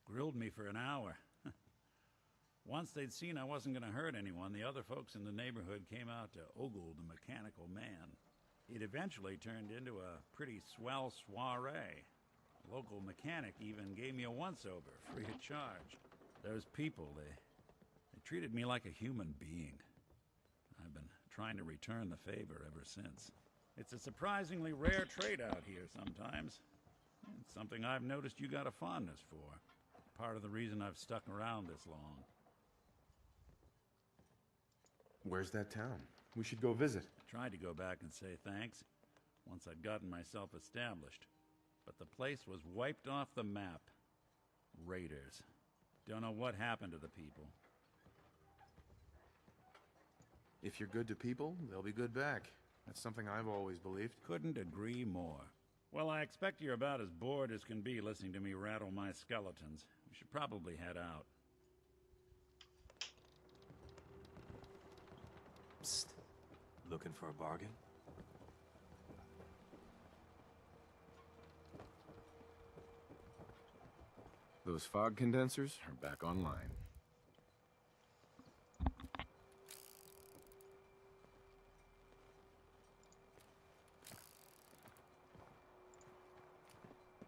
Grilled me for an hour. Once they'd seen I wasn't going to hurt anyone, the other folks in the neighborhood came out to ogle the mechanical man. It eventually turned into a pretty swell soiree. A local mechanic even gave me a once-over, free of charge. Those people, they treated me like a human being. I've been trying to return the favor ever since. It's a surprisingly rare trait out here sometimes. It's something I've noticed you got a fondness for. Part of the reason I've stuck around this long. Where's that town? We should go visit. I tried to go back and say thanks once I'd gotten myself established. But the place was wiped off the map. Raiders. Don't know what happened to the people. If you're good to people, they'll be good back. That's something I've always believed. Couldn't agree more. Well, I expect you're about as bored as can be listening to me rattle my skeletons. We should probably head out. Psst. Looking for a bargain? Those fog condensers are back online.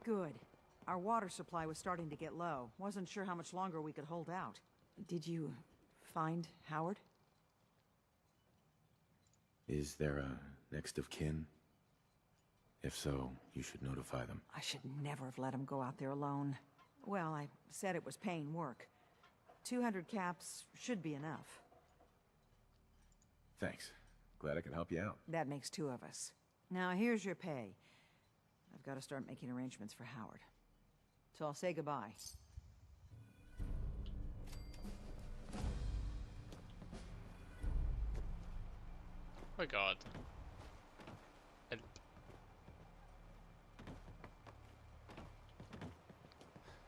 Good. Our water supply was starting to get low. Wasn't sure how much longer we could hold out. Did you find Howard? Is there a next of kin? If so, you should notify them. I should never have let him go out there alone. Well, I said it was paying work. 200 caps should be enough. Thanks. Glad I could help you out. That makes 2 of us. Now, here's your pay. I've got to start making arrangements for Howard. So I'll say goodbye. Oh my god. Help.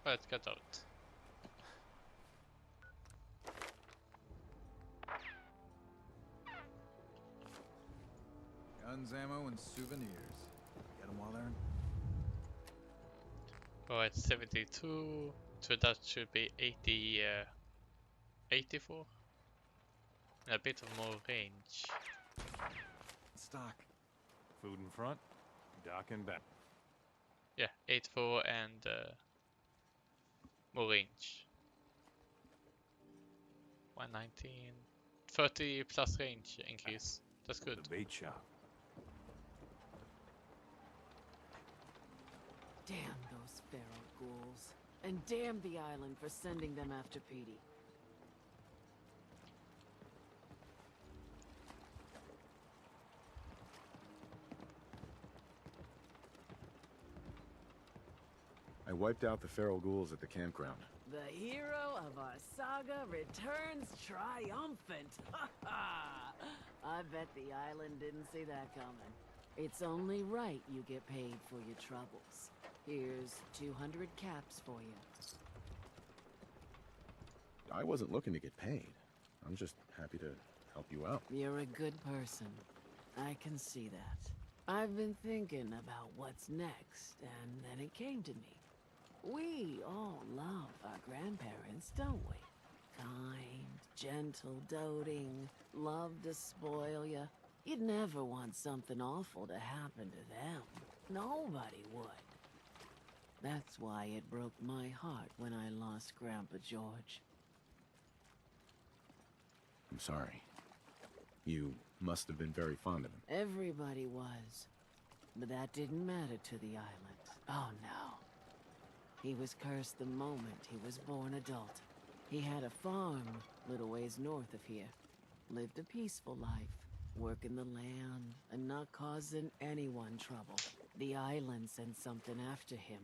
Let's get out. Guns, ammo, and souvenirs. Get them while they're in. Alright, 72. So that should be 80. 84. And a bit of more range. Stock. Food in front, dock in back. Yeah, 84 and more range. 119. 30 plus range increase. That's good. The bait shop. Damn those feral ghouls. And damn the island for sending them after Petey. I wiped out the feral ghouls at the campground. The hero of our saga returns triumphant. Ha ha! I bet the island didn't see that coming. It's only right you get paid for your troubles. Here's 200 caps for you. I wasn't looking to get paid. I'm just happy to help you out. You're a good person. I can see that. I've been thinking about what's next, and then it came to me. We all love our grandparents, don't we? Kind, gentle, doting, love to spoil you. You'd never want something awful to happen to them. Nobody would. That's why it broke my heart when I lost Grandpa George. I'm sorry. You must have been very fond of him. Everybody was. But that didn't matter to the island. Oh no. He was cursed the moment he was born adult. He had a farm little ways north of here. Lived a peaceful life, working the land and not causing anyone trouble. The island sent something after him.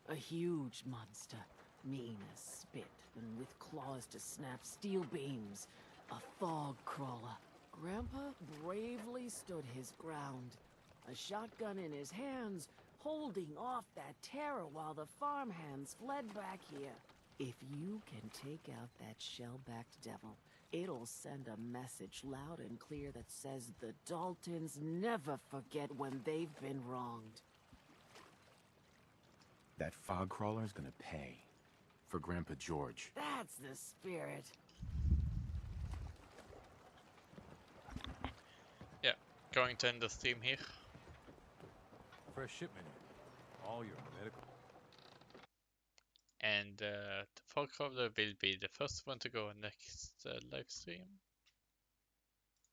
A huge monster, mean as spit and with claws to snap steel beams. A fog crawler. Grandpa bravely stood his ground. A shotgun in his hands, holding off that terror while the farmhands fled back here. If you can take out that shell-backed devil, It'll send a message loud and clear that says the Daltons never forget when they've been wronged. That fog crawler's gonna pay. For Grandpa George. That's the spirit. Yeah, going to end the stream here. Fresh shipment in. All your medical. And the fog crawler will be the first one to go next live stream.